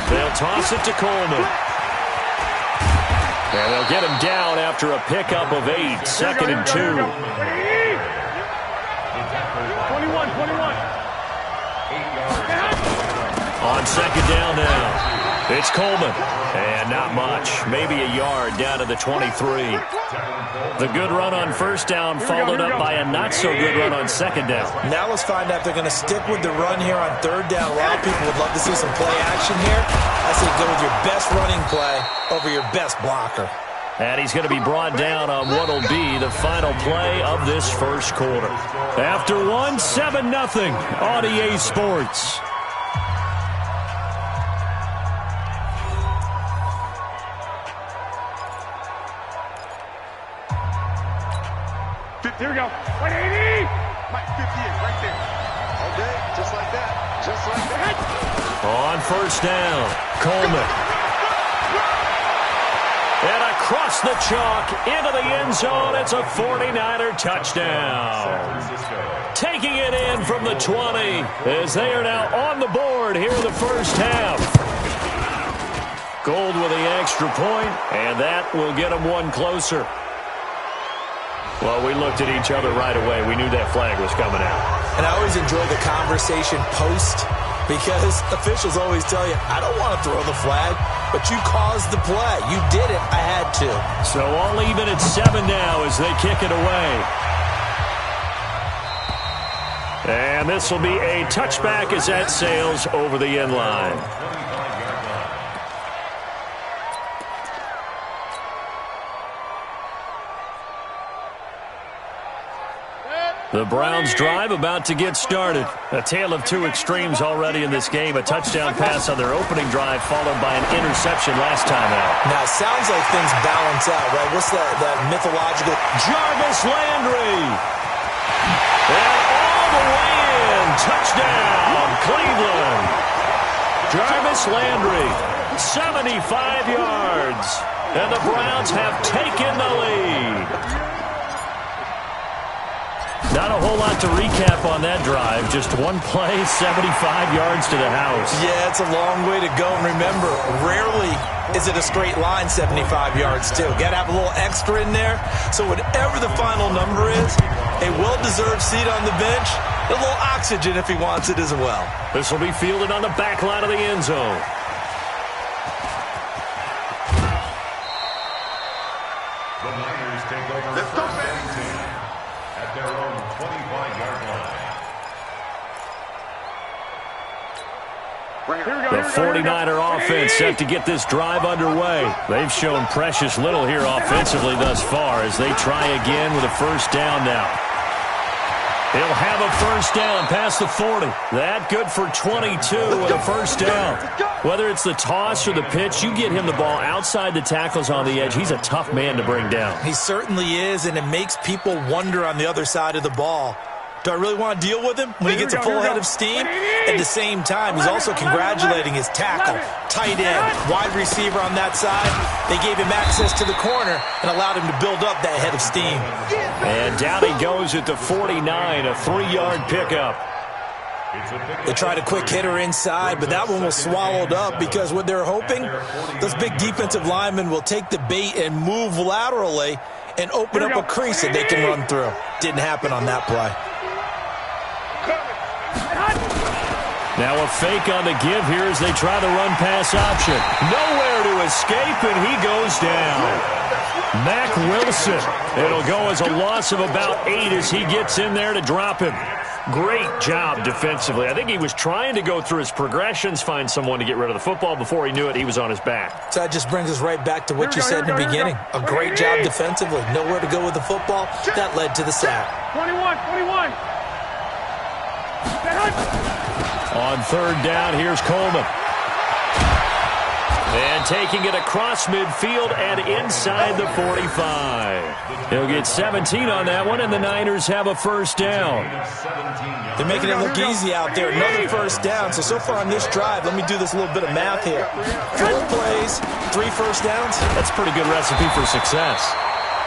They'll toss it to Coleman. And they'll get him down after a pickup of 8, 2nd and 2. 21. On 2nd down now, it's Coleman. And not much, maybe a yard down to the 23. The good run on 1st down followed up by a not-so-good run on 2nd down. Now let's find out if they're going to stick with the run here on 3rd down. A lot of people would love to see some play action here. I say go with your best running play over your best blocker. And he's going to be brought down on what will be the final play of this first quarter. After 7-0 on EA Sports. Here we go. 180. Mike, 58, right there. All day, just like that. Just like that. On 1st down, Coleman. And across the chalk into the end zone. It's a 49er touchdown. Taking it in from the 20 as they are now on the board here in the first half. Gold with the extra point, and that will get them one closer. Well, we looked at each other right away. We knew that flag was coming out. And I always enjoy the conversation post because officials always tell you, I don't want to throw the flag, but you caused the play. You did it. I had to. So all even at 7 now as they kick it away. And this will be a touchback as that sails over the end line. The Browns drive about to get started. A tale of two extremes already in this game. A touchdown pass on their opening drive followed by an interception last time out. Now, it sounds like things balance out, right? What's that mythological? Jarvis Landry. And all the way in. Touchdown, Cleveland. Jarvis Landry, 75 yards. And the Browns have taken the lead. Not a whole lot to recap on that drive. Just one play, 75 yards to the house. Yeah, it's a long way to go. And remember, rarely is it a straight line 75 yards, too. Got to have a little extra in there. So whatever the final number is, a well-deserved seat on the bench, a little oxygen if he wants it as well. This will be fielded on the back line of the end zone. The Niners take over first and 10 at their own 25-yard line. The 49er offense set to get this drive underway. They've shown precious little here offensively thus far as they try again with a first down now. He'll have a first down past the 40. That good for 22 with a first down. Whether it's the toss or the pitch, you get him the ball outside the tackles on the edge. He's a tough man to bring down. He certainly is, and it makes people wonder on the other side of the ball. Do I really want to deal with him when he gets a full head of steam? At the same time, he's also congratulating his tackle, tight end, wide receiver on that side. They gave him access to the corner and allowed him to build up that head of steam. And down he goes at the 49, a 3-yard pickup. They tried a quick hitter inside, but that one was swallowed up because what they're hoping, those big defensive linemen will take the bait and move laterally and open up a crease that they can run through. Didn't happen on that play. Now a fake on the give here as they try the run-pass option. Nowhere to escape, and he goes down. Mack Wilson. It'll go as a loss of about 8 as he gets in there to drop him. Great job defensively. I think he was trying to go through his progressions, find someone to get rid of the football. Before he knew it, he was on his back. So that just brings us right back to what you said in the beginning. A great job defensively. Nowhere to go with the football. That led to the sack. 21. On third down, here's Coleman. And taking it across midfield and inside the 45. He'll get 17 on that one, and the Niners have a first down. They're making it look easy out there. Another first down. So far on this drive, let me do this little bit of math here. 4 plays, 3 first downs. That's a pretty good recipe for success.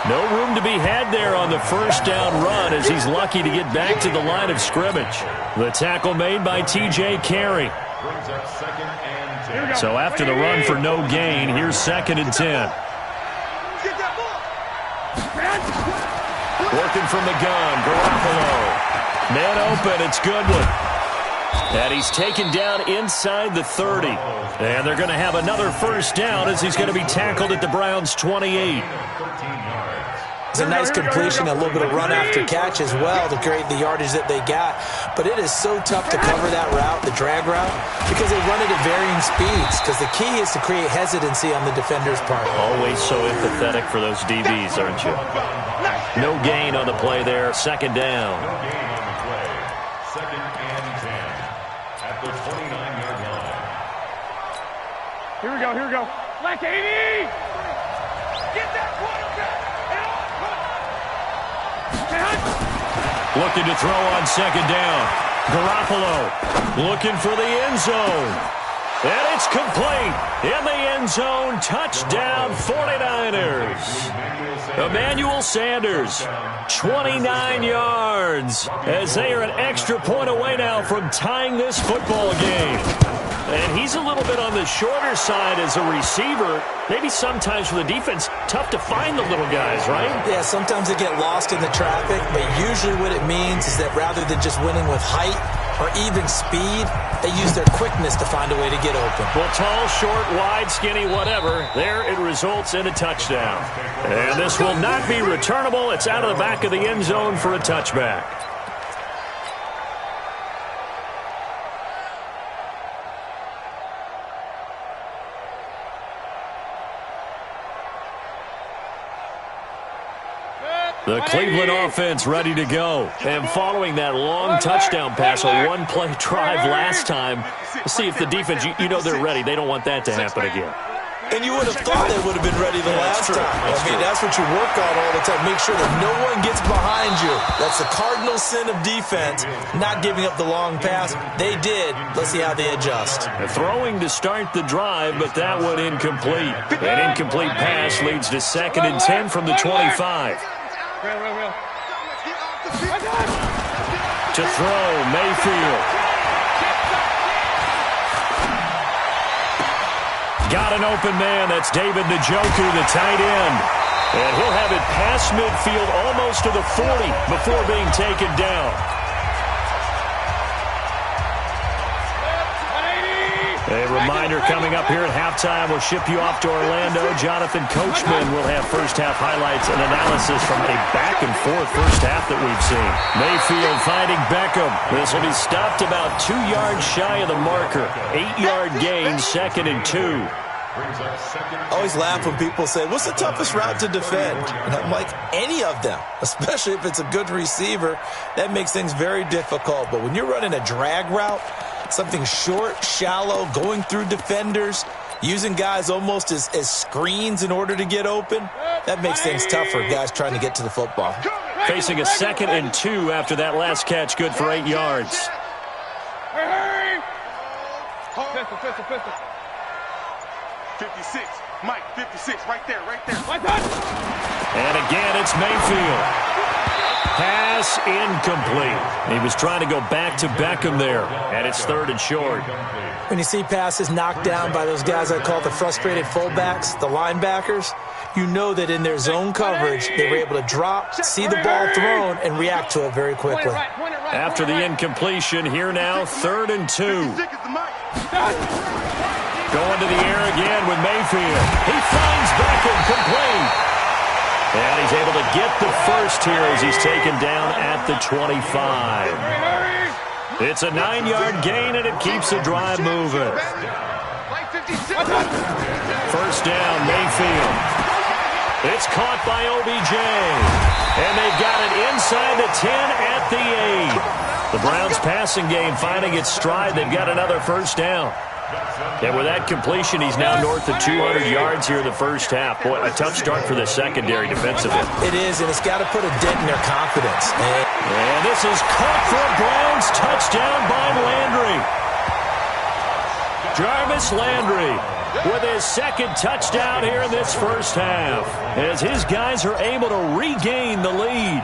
No room to be had there on the first down run as he's lucky to get back to the line of scrimmage. The tackle made by T.J. Carey. So after the run for no gain, here's 2nd and 10. Working from the gun, Garoppolo. Man open, it's Goodwin. And he's taken down inside the 30. And they're going to have another first down as he's going to be tackled at the Browns' 28. It's a nice completion, a little bit of run after catch as well to create the yardage that they got. But it is so tough to cover that route, the drag route, because they run it at varying speeds. Because the key is to create hesitancy on the defender's part. Always so empathetic for those DBs, aren't you? No gain on the play there. 2nd down. No gain on the play. 2nd and 10 at the 29-yard line. Here we go. Black 80! Get that quarterback! Looking to throw on 2nd down. Garoppolo looking for the end zone. And it's complete. In the end zone, touchdown 49ers. Emmanuel Sanders, 29 yards, as they are an extra point away now from tying this football game. And he's a little bit on the shorter side as a receiver. Maybe sometimes for the defense, tough to find the little guys, right? Yeah, sometimes they get lost in the traffic, but usually what it means is that rather than just winning with height or even speed, they use their quickness to find a way to get open. Well, tall, short, wide, skinny, whatever, there it results in a touchdown. And this will not be returnable. It's out of the back of the end zone for a touchback. The Cleveland offense ready to go. And following that long touchdown pass, a one-play drive last time, let's see if the defense, you know they're ready. They don't want that to happen again. And you would have thought they would have been ready the last time. That's what you work on all the time. Make sure that no one gets behind you. That's the cardinal sin of defense, not giving up the long pass. They did. Let's see how they adjust. Throwing to start the drive, but that one incomplete. An incomplete pass leads to 2nd and 10 from the 25. To throw, Mayfield. Got an open man. That's David Njoku, the tight end. And he'll have it past midfield almost to the 40 before being taken down. A reminder coming up here at halftime. We'll ship you off to Orlando. Jonathan Coachman will have first-half highlights and analysis from a back-and-forth first half that we've seen. Mayfield finding Beckham. This will be stopped about 2 yards shy of the marker. 8-yard gain, 2nd and 2. I always laugh when people say, what's the toughest route to defend? And I'm like, any of them, especially if it's a good receiver. That makes things very difficult. But when you're running a drag route, something short, shallow, going through defenders, using guys almost as screens in order to get open, that makes things tough for guys trying to get to the football. Facing a 2nd and 2 after that last catch, good for 8 yards. Pistol. 56. Mike, 56, right there. And again, it's Mayfield. Pass incomplete. He was trying to go back to Beckham there, and it's 3rd and short. When you see passes knocked down by those guys I call the frustrated fullbacks, the linebackers, you know that in their zone coverage, they were able to drop, see the ball thrown, and react to it very quickly. After the incompletion, here now, 3rd and 2. Going to the air again with Mayfield. He finds Beckham complete. And he's able to get the first here as he's taken down at the 25. It's a 9-yard gain, and it keeps the drive moving. First down, Mayfield. It's caught by OBJ. And they've got it inside the 10 at the 8. The Browns passing game finding its stride. They've got another first down. And with that completion, he's now north of 200 yards here in the first half. Boy, a tough start for the secondary defensively. It is, and it's got to put a dent in their confidence. And this is caught for a Browns touchdown by Landry. Jarvis Landry with his second touchdown here in this first half, as his guys are able to regain the lead.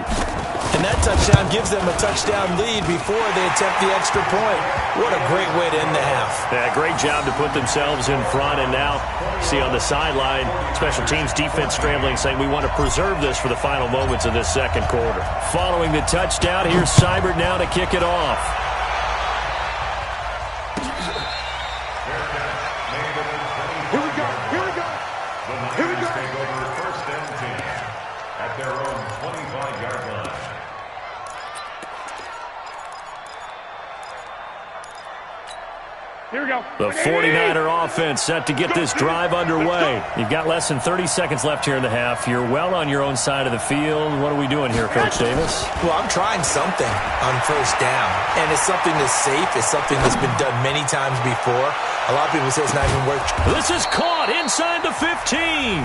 And that touchdown gives them a touchdown lead before they attempt the extra point. What a great way to end the half. Yeah, great job to put themselves in front. And now, see on the sideline, special teams defense scrambling, saying we want to preserve this for the final moments of this second quarter. Following the touchdown, here's Seibert now to kick it off. Here we go. Here we go. Here we go. Take over first and 10 at their own 25-yard line. Here we go. The 49er offense set to get this drive underway. You've got less than 30 seconds left here in the half. You're well on your own side of the field. What are we doing here, Coach Davis? Well, I'm trying something on first down, and it's something that's safe. It's something that's been done many times before. A lot of people say it's not even worth. This is caught inside the 15.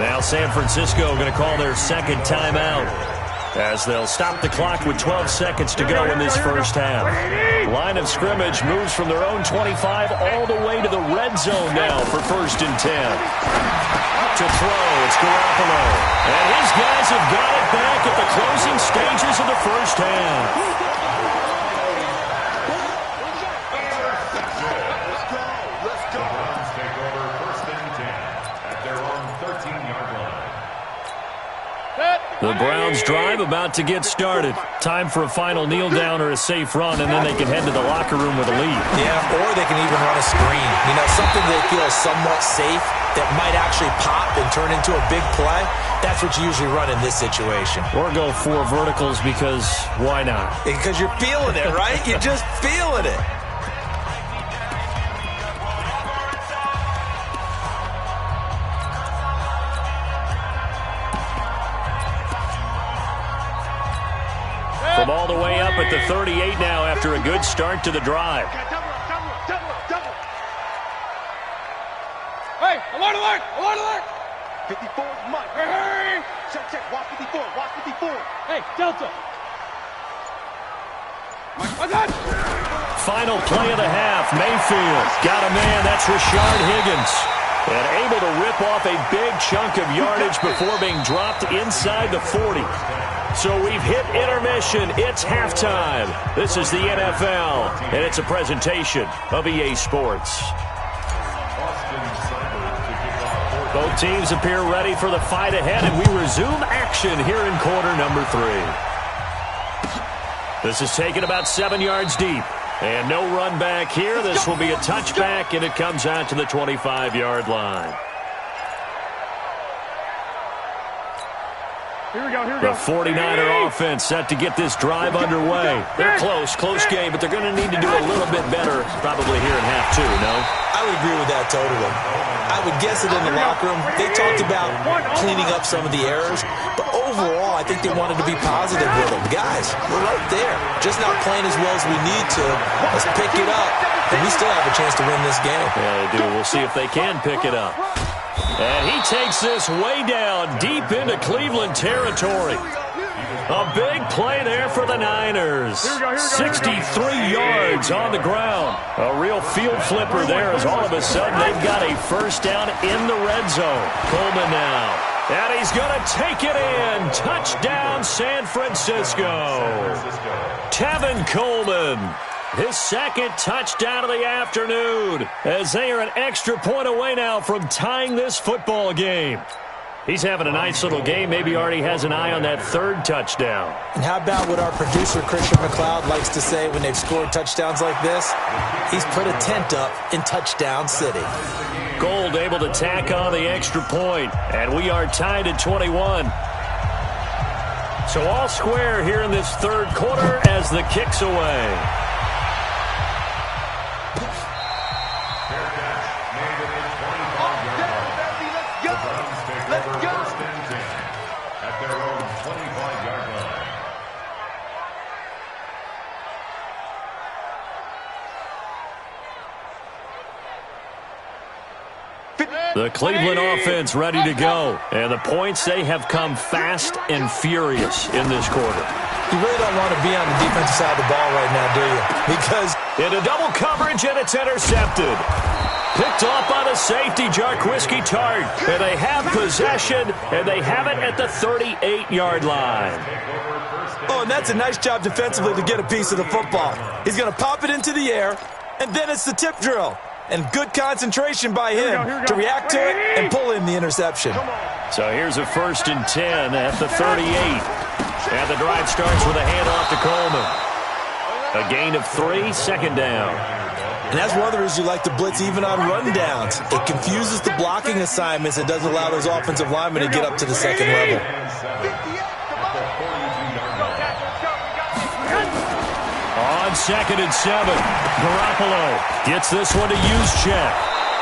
Now San Francisco going to call their second timeout, as they'll stop the clock with 12 seconds to go in this first half. Line of scrimmage moves from their own 25 all the way to the red zone now for first and 10. To throw, it's Garoppolo. And his guys have got it back at the closing stages of the first half. The Browns drive about to get started. Time for a final kneel down or a safe run, and then they can head to the locker room with a lead. Yeah, or they can even run a screen. You know, something they feel is somewhat safe that might actually pop and turn into a big play. That's what you usually run in this situation. Or go for verticals, because why not? Because you're feeling it, right? You're just feeling it. From all the way up at the 38 now after a good start to the drive. Double. Hey, alert, alert, alert, alert. 54 is Mike. Hey. Check. Watch 54, watch 54. Hey, Delta. Mike, Final play of the half. Mayfield got a man. That's Rashard Higgins. And able to rip off a big chunk of yardage before being dropped inside the 40. So we've hit intermission. It's halftime. This is the NFL, and it's a presentation of EA Sports. Both teams appear ready for the fight ahead, and we resume action here in quarter number 3. This is taken about 7 yards deep. And no run back here. This will be a touchback, and it comes out to the 25-yard line. Here we go. The 49er offense set to get this drive underway. They're close game, but they're going to need to do a little bit better probably here in half 2, no? I would agree with that totally. I would guess it in the locker room. They talked about cleaning up some of the errors, but overall, I think they wanted to be positive with them. Guys, we're right there. Just not playing as well as we need to. Let's pick it up, and we still have a chance to win this game. Yeah, they do. We'll see if they can pick it up. And he takes this way down deep into Cleveland territory. A big play there for the Niners. 63 yards on the ground. A real field flipper there, as all of a sudden they've got a first down in the red zone. Coleman now. And he's going to take it in. Touchdown, San Francisco. Tevin Coleman. His second touchdown of the afternoon, as they are an extra point away now from tying this football game. He's having a nice little game. Maybe already has an eye on that third touchdown. And how about what our producer, Christian McLeod, likes to say when they've scored touchdowns like this? He's put a tent up in Touchdown City. Gold able to tack on the extra point, and we are tied at 21. So all square here in this third quarter as the kick's away. The Cleveland offense ready to go. And the points, they have come fast and furious in this quarter. You really don't want to be on the defensive side of the ball right now, do you? Because into double coverage, and it's intercepted. Picked off by the safety, Jarquiski Tart. And they have possession, and they have it at the 38-yard line. Oh, and that's a nice job defensively to get a piece of the football. He's going to pop it into the air, and then it's the tip drill. And good concentration by him to react to it and pull in the interception. So here's a 1st and 10 at the 38. And the drive starts with a handoff to Coleman. A gain of 3, 2nd down. And that's one of the reasons you like to blitz even on rundowns. It confuses the blocking assignments and doesn't allow those offensive linemen to get up to the second level. On 2nd and 7, Garoppolo gets this one to Juszczyk.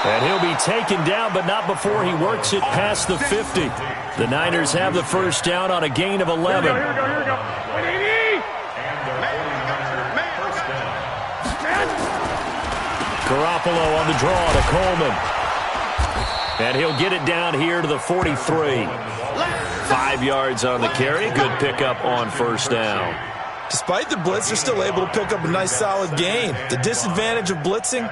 And he'll be taken down, but not before he works it past the 50. The Niners have the 1st down on a gain of 11. Here we go. Garoppolo on the draw to Coleman. And he'll get it down here to the 43. 5 yards on the carry. Good pickup on 1st down. Despite the blitz, they're still able to pick up a nice solid gain. The disadvantage of blitzing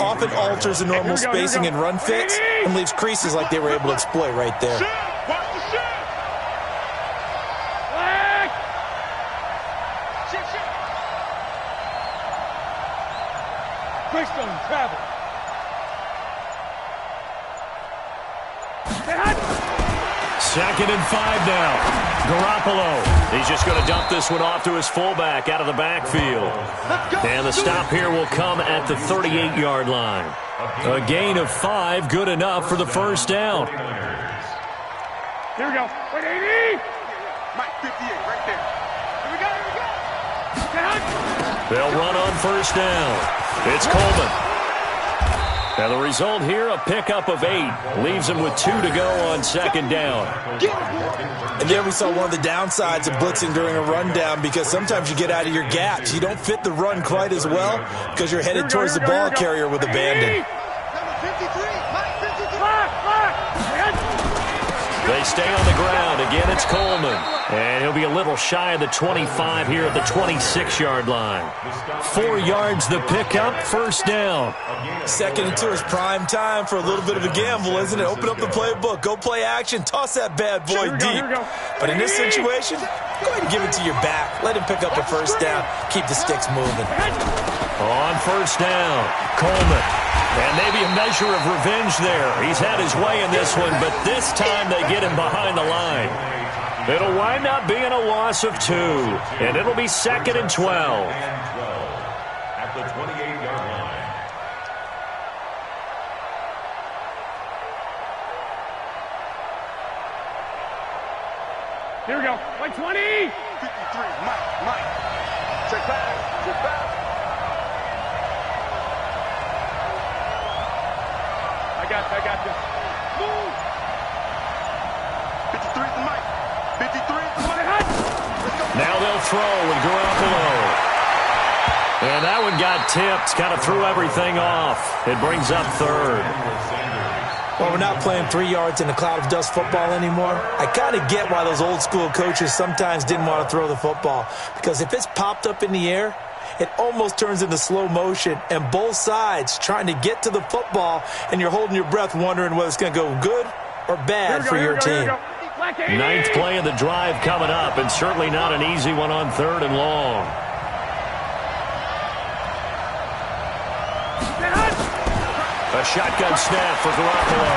often alters the normal spacing and run fits and leaves creases like they were able to exploit right there. Travel. 2nd and 5 now. Garoppolo, he's just going to dump this one off to his fullback out of the backfield. And the stop here will come at the 38-yard line. A gain of 5, good enough for the 1st down. Here we go. 180. Mike, 58, right there. Here we go. They'll run on 1st down. It's Coleman. Now the result here, a pickup of 8. Leaves him with 2 to go on 2nd down. And there we saw one of the downsides of blitzing during a rundown, because sometimes you get out of your gaps. You don't fit the run quite as well because you're headed towards the ball carrier with abandon. They stay on the ground. Again, it's Coleman. And he'll be a little shy of the 25 here at the 26-yard line. 4 yards the pickup, 1st down. 2nd and 2 is prime time for a little bit of a gamble, isn't it? Open up the playbook, go play action, toss that bad boy deep. But in this situation, go ahead and give it to your back. Let him pick up a 1st down. Keep the sticks moving. On 1st down, Coleman. And maybe a measure of revenge there. He's had his way in this one, but this time they get him behind the line. It'll wind up being a loss of 2, and it'll be 2nd and 12. At the 28-yard line. Here we go. 120. 53. Mike. Check back. I got this. Move. 53 to Mike. 53 to Mike. Now they'll throw with Garoppolo. And that one got tipped. Kind of threw everything off. It brings up 3rd. Well, we're not playing 3 yards in a cloud of dust football anymore. I kind of get why those old school coaches sometimes didn't want to throw the football. Because if it's popped up in the air, it almost turns into slow motion, and both sides trying to get to the football, and you're holding your breath wondering whether it's going to go good or bad for your team. 9th play of the drive coming up, and certainly not an easy one on 3rd and long. A shotgun snap for Garoppolo.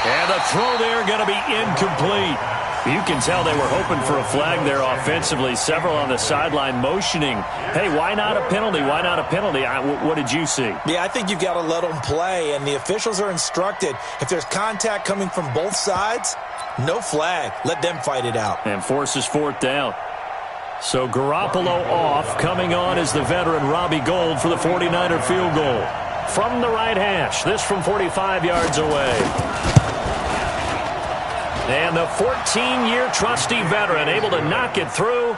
And the throw there going to be incomplete. You can tell they were hoping for a flag there offensively. Several on the sideline motioning, hey, why not a penalty? Why not a penalty? What did you see? Yeah, I think you've got to let them play, and the officials are instructed. If there's contact coming from both sides, no flag. Let them fight it out. And forces 4th down. So Garoppolo off. Coming on is the veteran Robbie Gould for the 49er field goal. From the right hash, this from 45 yards away. And the 14-year trusty veteran able to knock it through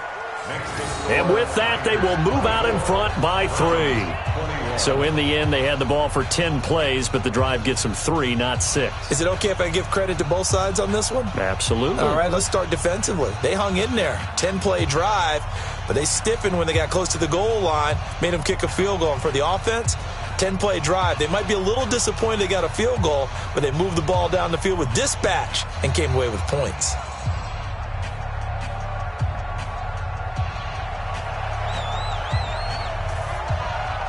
And with that, they will move out in front by 3. So in the end, they had the ball for 10 plays, but the drive gets them 3, not 6. Is it okay if I give credit to both sides on this one? Absolutely. All right, let's start defensively. They hung in there. 10-play drive, but they stiffened when they got close to the goal line, made them kick a field goal. And for the offense, 10-play drive. They might be a little disappointed they got a field goal, but they moved the ball down the field with dispatch and came away with points.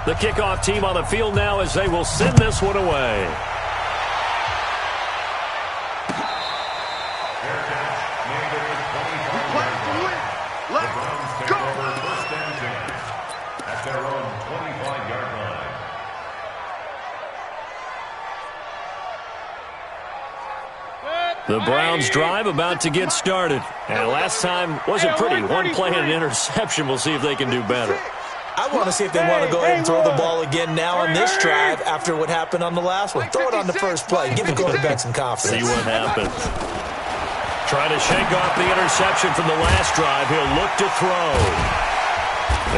The kickoff team on the field now as they will send this one away. Let's go. First and 10 at their own 25-yard line. The Browns drive about to get started. And last time wasn't pretty. One play and an interception. We'll see if they can do better. I want to see if they want to go ahead and throw the ball again now on this drive after what happened on the last one. Throw it on the first play. Give the quarterback some confidence. See what happens. Trying to shake off the interception from the last drive. He'll look to throw.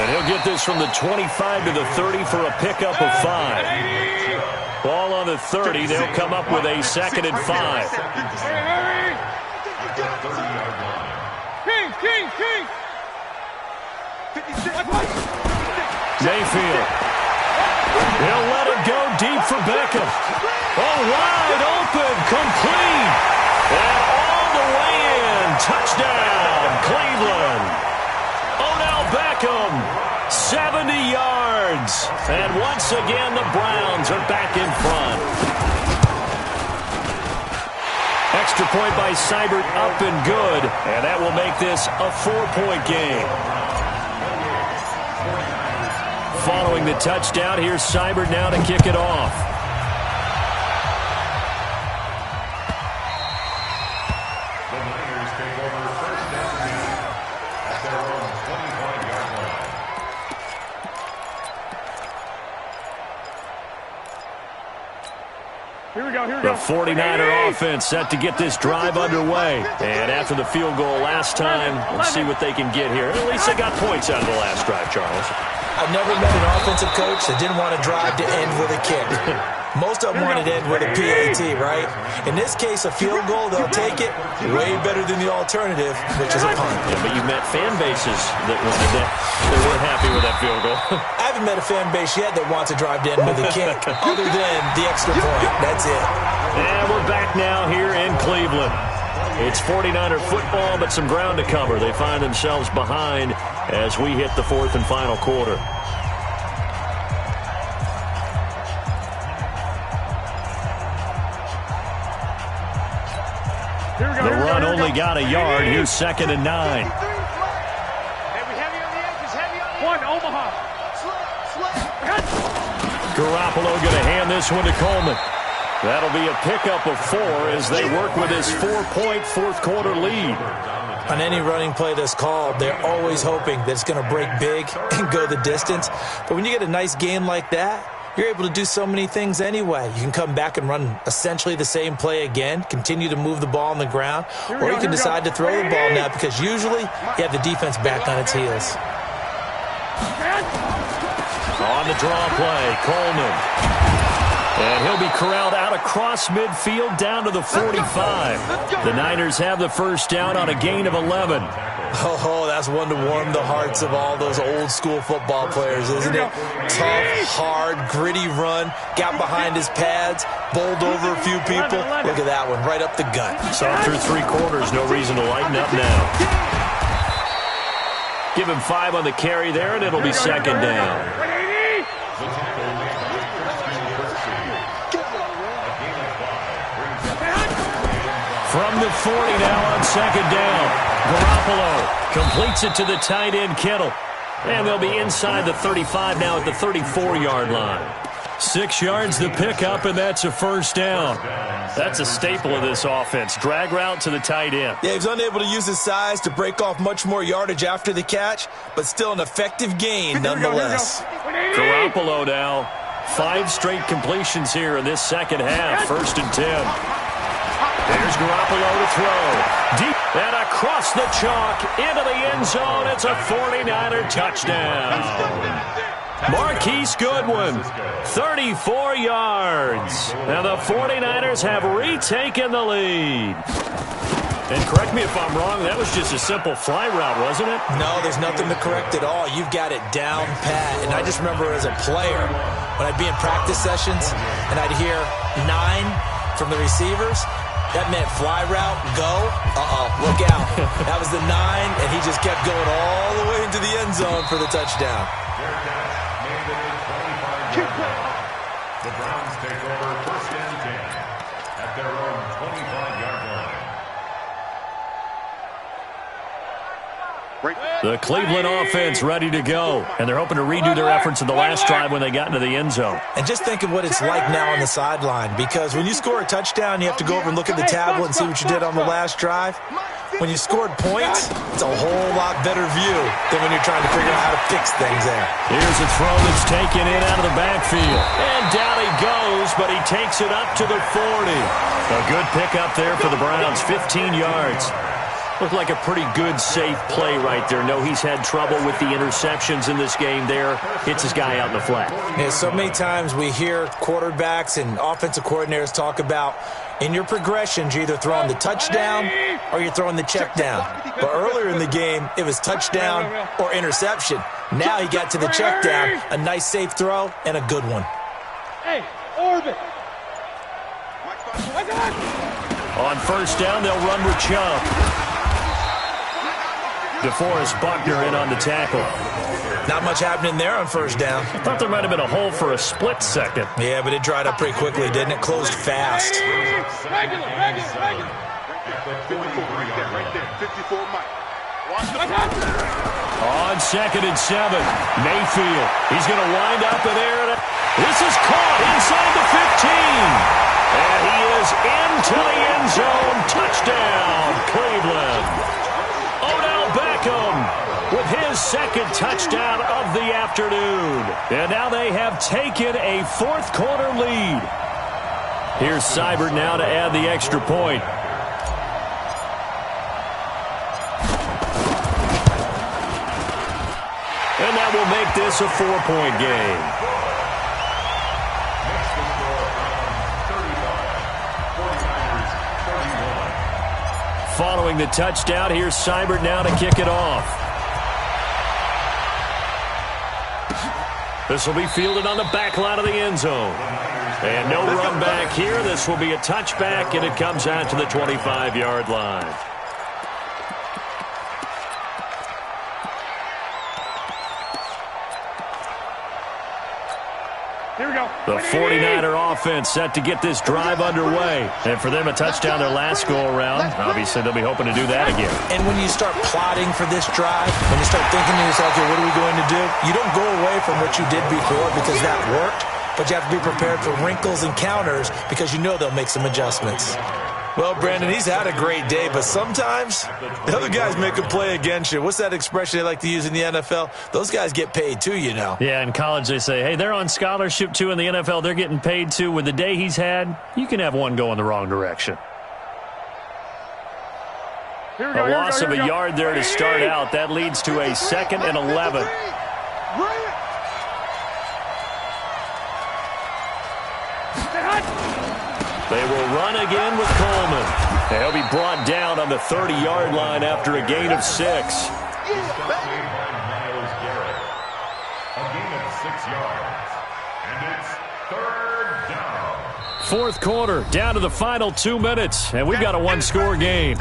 And he'll get this from the 25 to the 30 for a pickup of 5. Ball on the 30. They'll come up with a 2nd and 5. Mayfield. He'll let it go deep for Beckham. Oh, wide open, complete. And all the way in. Touchdown, Cleveland. Odell Beckham, 70 yards. And once again, the Browns are back in front. Extra point by Seibert, up and good. And that will make this a 4-point game. Following the touchdown, here's Seibert now to kick it off. The Niners take over first and 10 at their own 25-yard line. Here we go, here we The go. 49er offense set to get this drive underway. And after the field goal last time, let's see what they can get here. At least they got points out of the last drive, Charles. I've never met an offensive coach that didn't want to drive to end with a kick. Most of them wanted to end with a PAT, right? In this case, a field goal, they'll take it way better than the alternative, which is a punt. Yeah, but you met fan bases that weren't happy with that field goal. I haven't met a fan base yet that wants to drive to end with a kick, other than the extra point. That's it. And we're back now here in Cleveland. It's 49er football, but some ground to cover. They find themselves behind as we hit the 4th and final quarter. The run only got a yard. Here's 2nd and 9. Heavy on the edges, heavy on the edges. One, Omaha. Garoppolo going to hand this one to Coleman. That'll be a pickup of 4 as they work with his 4-point fourth-quarter lead. On any running play that's called, they're always hoping that it's going to break big and go the distance. But when you get a nice game like that, you're able to do so many things anyway. You can come back and run essentially the same play again, continue to move the ball on the ground, or you can decide to throw the ball now because usually you have the defense back on its heels. On the draw play, Coleman. And he'll be corralled out across midfield down to the 45. The Niners have the first down on a gain of 11. Oh, that's one to warm the hearts of all those old-school football players, isn't it? Tough, hard, gritty run, got behind his pads, bowled over a few people. Look at that one, right up the gut. So through 3 quarters, no reason to lighten up now. Give him 5 on the carry there, and it'll be 2nd down. From the 40 now on 2nd down. Garoppolo completes it to the tight end, Kittle. And they'll be inside the 35 now at the 34-yard line. 6 yards the pickup, and that's a first down. That's a staple of this offense. Drag route to the tight end. Yeah, he's unable to use his size to break off much more yardage after the catch, but still an effective gain nonetheless. Garoppolo now. 5 straight completions here in this second half. 1st and 10. There's Garoppolo to throw. Deep and across the chalk into the end zone. It's a 49er touchdown. Marquise Goodwin, 34 yards. And the 49ers have retaken the lead. And correct me if I'm wrong, that was just a simple fly route, wasn't it? No, there's nothing to correct at all. You've got it down pat. And I just remember as a player, when I'd be in practice sessions and I'd hear 9 from the receivers, that meant fly route, go, look out. That was the 9, and he just kept going all the way into the end zone for the touchdown. The Browns take over 1st and 10 at their own 25-yard line. The Cleveland offense ready to go, and they're hoping to redo their efforts in the last drive when they got into the end zone. And just think of what it's like now on the sideline, because when you score a touchdown, you have to go over and look at the tablet and see what you did on the last drive. When you scored points, it's a whole lot better view than when you're trying to figure out how to fix things there. Here's a throw that's taken in out of the backfield. And down he goes, but he takes it up to the 40. A good pickup there for the Browns, 15 yards. Looked like a pretty good, safe play right there. No, he's had trouble with the interceptions in this game there. Hits his guy out in the flat. Yeah, so many times we hear quarterbacks and offensive coordinators talk about in your progressions, you're either throwing the touchdown or you're throwing the check down. But earlier in the game, it was touchdown or interception. Now he got to the check down, a nice safe throw, and a good one. Hey, orbit. On 1st down, they'll run with Chubb. DeForest Buckner in on the tackle. Not much happening there on 1st down. I thought there might have been a hole for a split second. Yeah, but it dried up pretty quickly, didn't it? Closed fast. Regular. 54 right there. 54 Mike. On 2nd and 7, Mayfield. He's going to wind up in there. This is caught inside the 15. And he is into the end zone. Touchdown, Cleveland. Odell Beckham with his 2nd touchdown of the afternoon. And now they have taken a 4th quarter lead. Here's Seibert now to add the extra point. And that will make this a 4-point game. Following the touchdown, here's Seibert now to kick it off. This will be fielded on the back line of the end zone. And no run back here. This will be a touchback, and it comes out to the 25-yard line. Here we go. The 49er offense set to get this drive underway. And for them, a touchdown their last go-around. Obviously, they'll be hoping to do that again. And when you start plotting for this drive, when you start thinking to yourself, okay, what are we going to do? You don't go away from what you did before because that worked, but you have to be prepared for wrinkles and counters because you know they'll make some adjustments. Well, Brandon, he's had a great day, but sometimes the other guys make a play against you. What's that expression they like to use in the NFL? Those guys get paid too, you know. Yeah, in college they say, hey, they're on scholarship too. In the NFL, they're getting paid too. With the day he's had, you can have one go in the wrong direction. A loss of a yard there to start out. That leads to a 2nd and 11. They will run again with Coleman. And he'll be brought down on the 30-yard line after a gain of 6. A gain of 6 yards. And it's 3rd down. 4th quarter, down to the final 2 minutes. And we've got a one-score game.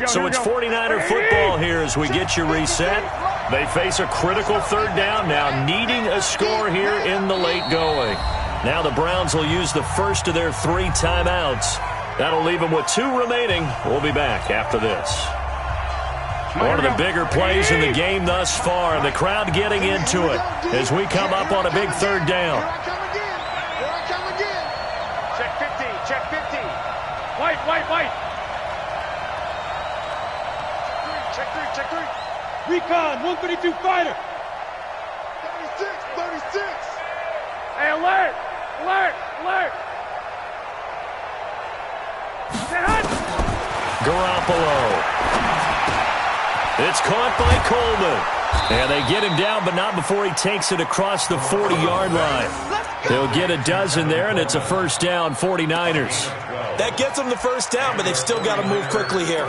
So it's 49er football here as we get you reset. They face a critical 3rd down now, needing a score here in the late going. Now the Browns will use the first of their 3 timeouts. That'll leave them with 2 remaining. We'll be back after this. One of the bigger plays in the game thus far, and the crowd getting into it as we come up on a big third down. Here I come again. Check 50, check 50. White. Check three. Recon, 132 fighter. 36. Hey, alert. Garoppolo. It's caught by Coleman. And they get him down, but not before he takes it across the 40-yard line. They'll get a dozen there, and it's a first down, 49ers. That gets them the first down, but they've still got to move quickly here.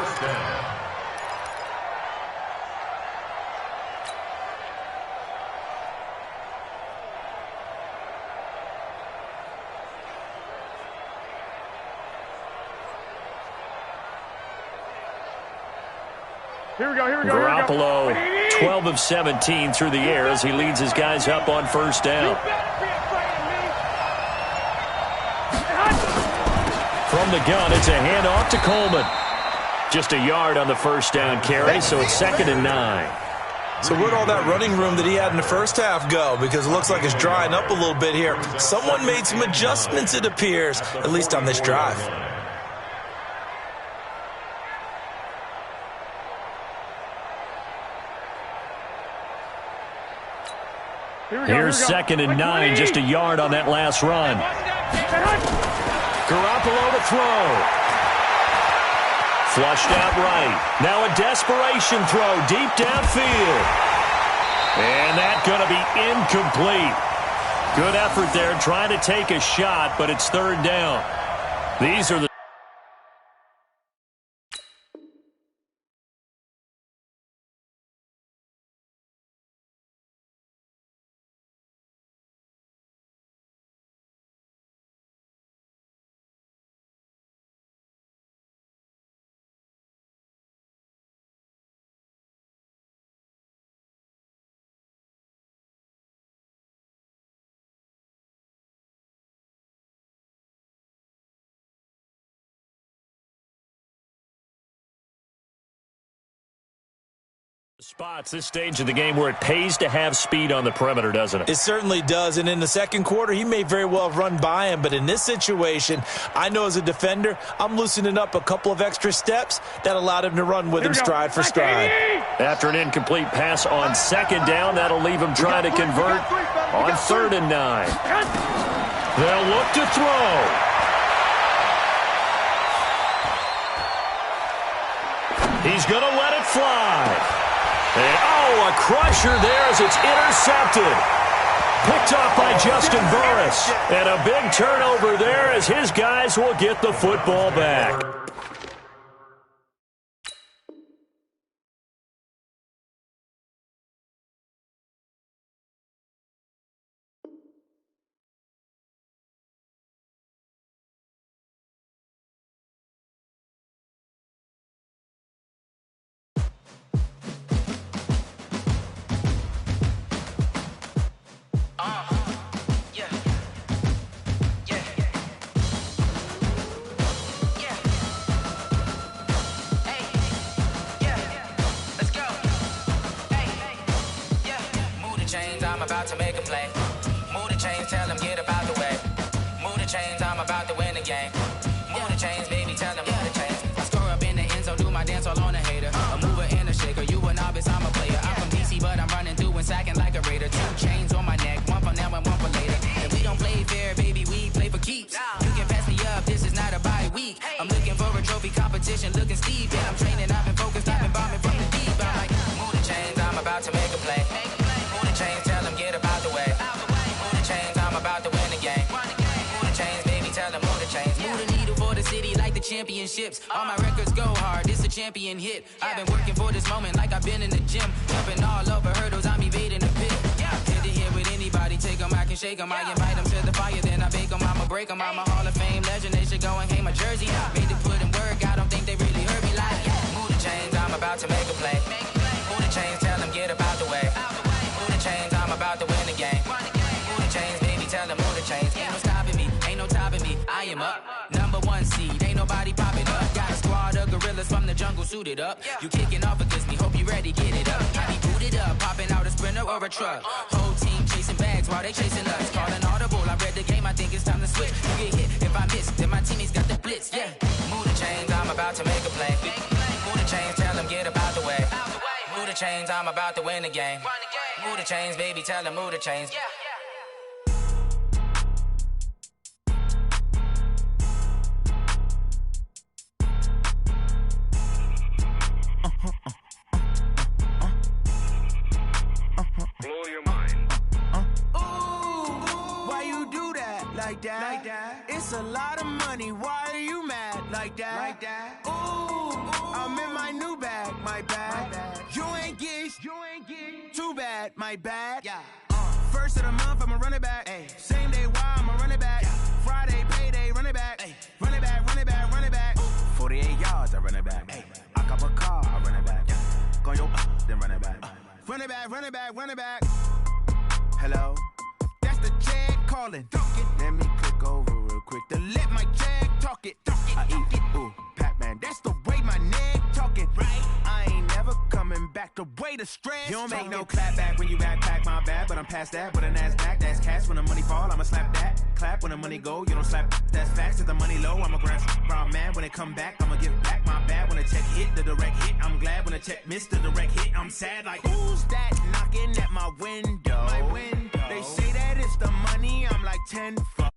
Here we go. Garoppolo, 12 of 17 through the air as he leads his guys up on first down. From the gun, it's a handoff to Coleman. Just a yard on the first down carry, so it's 2nd and 9. So where'd all that running room that he had in the first half go? Because it looks like it's drying up a little bit here. Someone made some adjustments, it appears, at least on this drive. Here's 2nd and 9, just a yard on that last run. Garoppolo to throw. Flushed out right. Now a desperation throw deep downfield. And that's going to be incomplete. Good effort there trying to take a shot, but it's 3rd down. These are the spots this stage of the game where it pays to have speed on the perimeter, doesn't it? It certainly does, and in the second quarter, he may very well have run by him, but in this situation, I know as a defender, I'm loosening up a couple of extra steps that allowed him to run with him stride for stride. After an incomplete pass on 2nd down, that'll leave him trying to convert on 3rd and 9. They'll look to throw. He's going to let it fly. And, a crusher there as it's intercepted. Picked off by Justin Burris. And a big turnover there as his guys will get the football back. I'm about to make a play. Move the chains, tell them get about the way. Move the chains, I'm about to win the game. Move the chains, baby, tell them move the chains. I score up in the end zone, do my dance all on a hater. A mover and a shaker, you a novice, I'm a player. I'm from DC, but I'm running through and sacking like a raider. 2 chains on my neck, one for now and one for later. And we don't play fair, baby, we play for keeps. You can pass me up, this is not a bye week. I'm looking for a trophy competition, looking steep. And I'm training, I've been focused, I've been bombing from the deep. I'm like, move the chains, I'm about to make a play. Move the chains, tell them get about the way. Move the chains, I'm about to win the game. Move the chains, baby, tell them move the chains. Move the needle for the city like the championships. All my records go hard, it's a champion hit. I've been working for this moment like I've been in the gym. Jumping all over hurdles, I'm evading the pit. Head to head with anybody, take them, I can shake them. I invite them to the fire, then I bake them, I'ma break them. I'm a Hall of Fame legend, they should go and hang my jersey. Made to put in work, I don't think they really heard me like, move the chains, I'm about to make a play. Move the chains, tell them get about the way. Move the chains, I'm about to win the game. Move the chains, baby, tell them move the chains. Ain't no stopping me, ain't no topping me. I am up, #1 seed, ain't nobody popping up. Got a squad of gorillas from the jungle suited up. You kicking off against me, hope you ready, get it up. I be booted up, popping out a Sprinter or a truck. Whole team chasing bags while they chasing us. Calling audible, I read the game, I think it's time to switch. You get hit, if I miss, then my teammates got the blitz, yeah. Move the chains, I'm about to make a play. Move the chains, tell them get about the way. Move the chains, I'm about to win the game. Move the chains, baby, tell them move the chains. Blow your mind. Ooh, why you do that? Like that? It's a lot of money. Why are you mad? Like that? Ooh, I'm in my new bag. My bad. You ain't get too bad. My bad. Yeah. First of the month, I'ma run it back. Ay. Same day, why I'ma run it back. Friday, payday, run it back. Ay. Run it back, run it back, run it back. 48 yards, I run it back. Ay. I cop a car, I run it back. Go yo, then run it back. Run it back, run it back, run it back. Hello? That's the check calling. Let me click over real quick to let my check talk it. I eat it, ooh, Pac-Man. That's the way my neck talking. Right? I ain't never coming back the way the stress. You don't make no clap back when you backpack, my bad. But I'm past that with a NASDAQ. That's cash when the money fall, I'ma slap that. Clap when the money go, you don't slap. That's facts. If the money low, I'ma grab brown man. When it come back, I'ma give back my bad. When the check hit, the direct hit. I'm glad when the check missed the direct hit. I'm sad like, who's that knocking at my window? They say that it's the money, I'm like 10 fuck.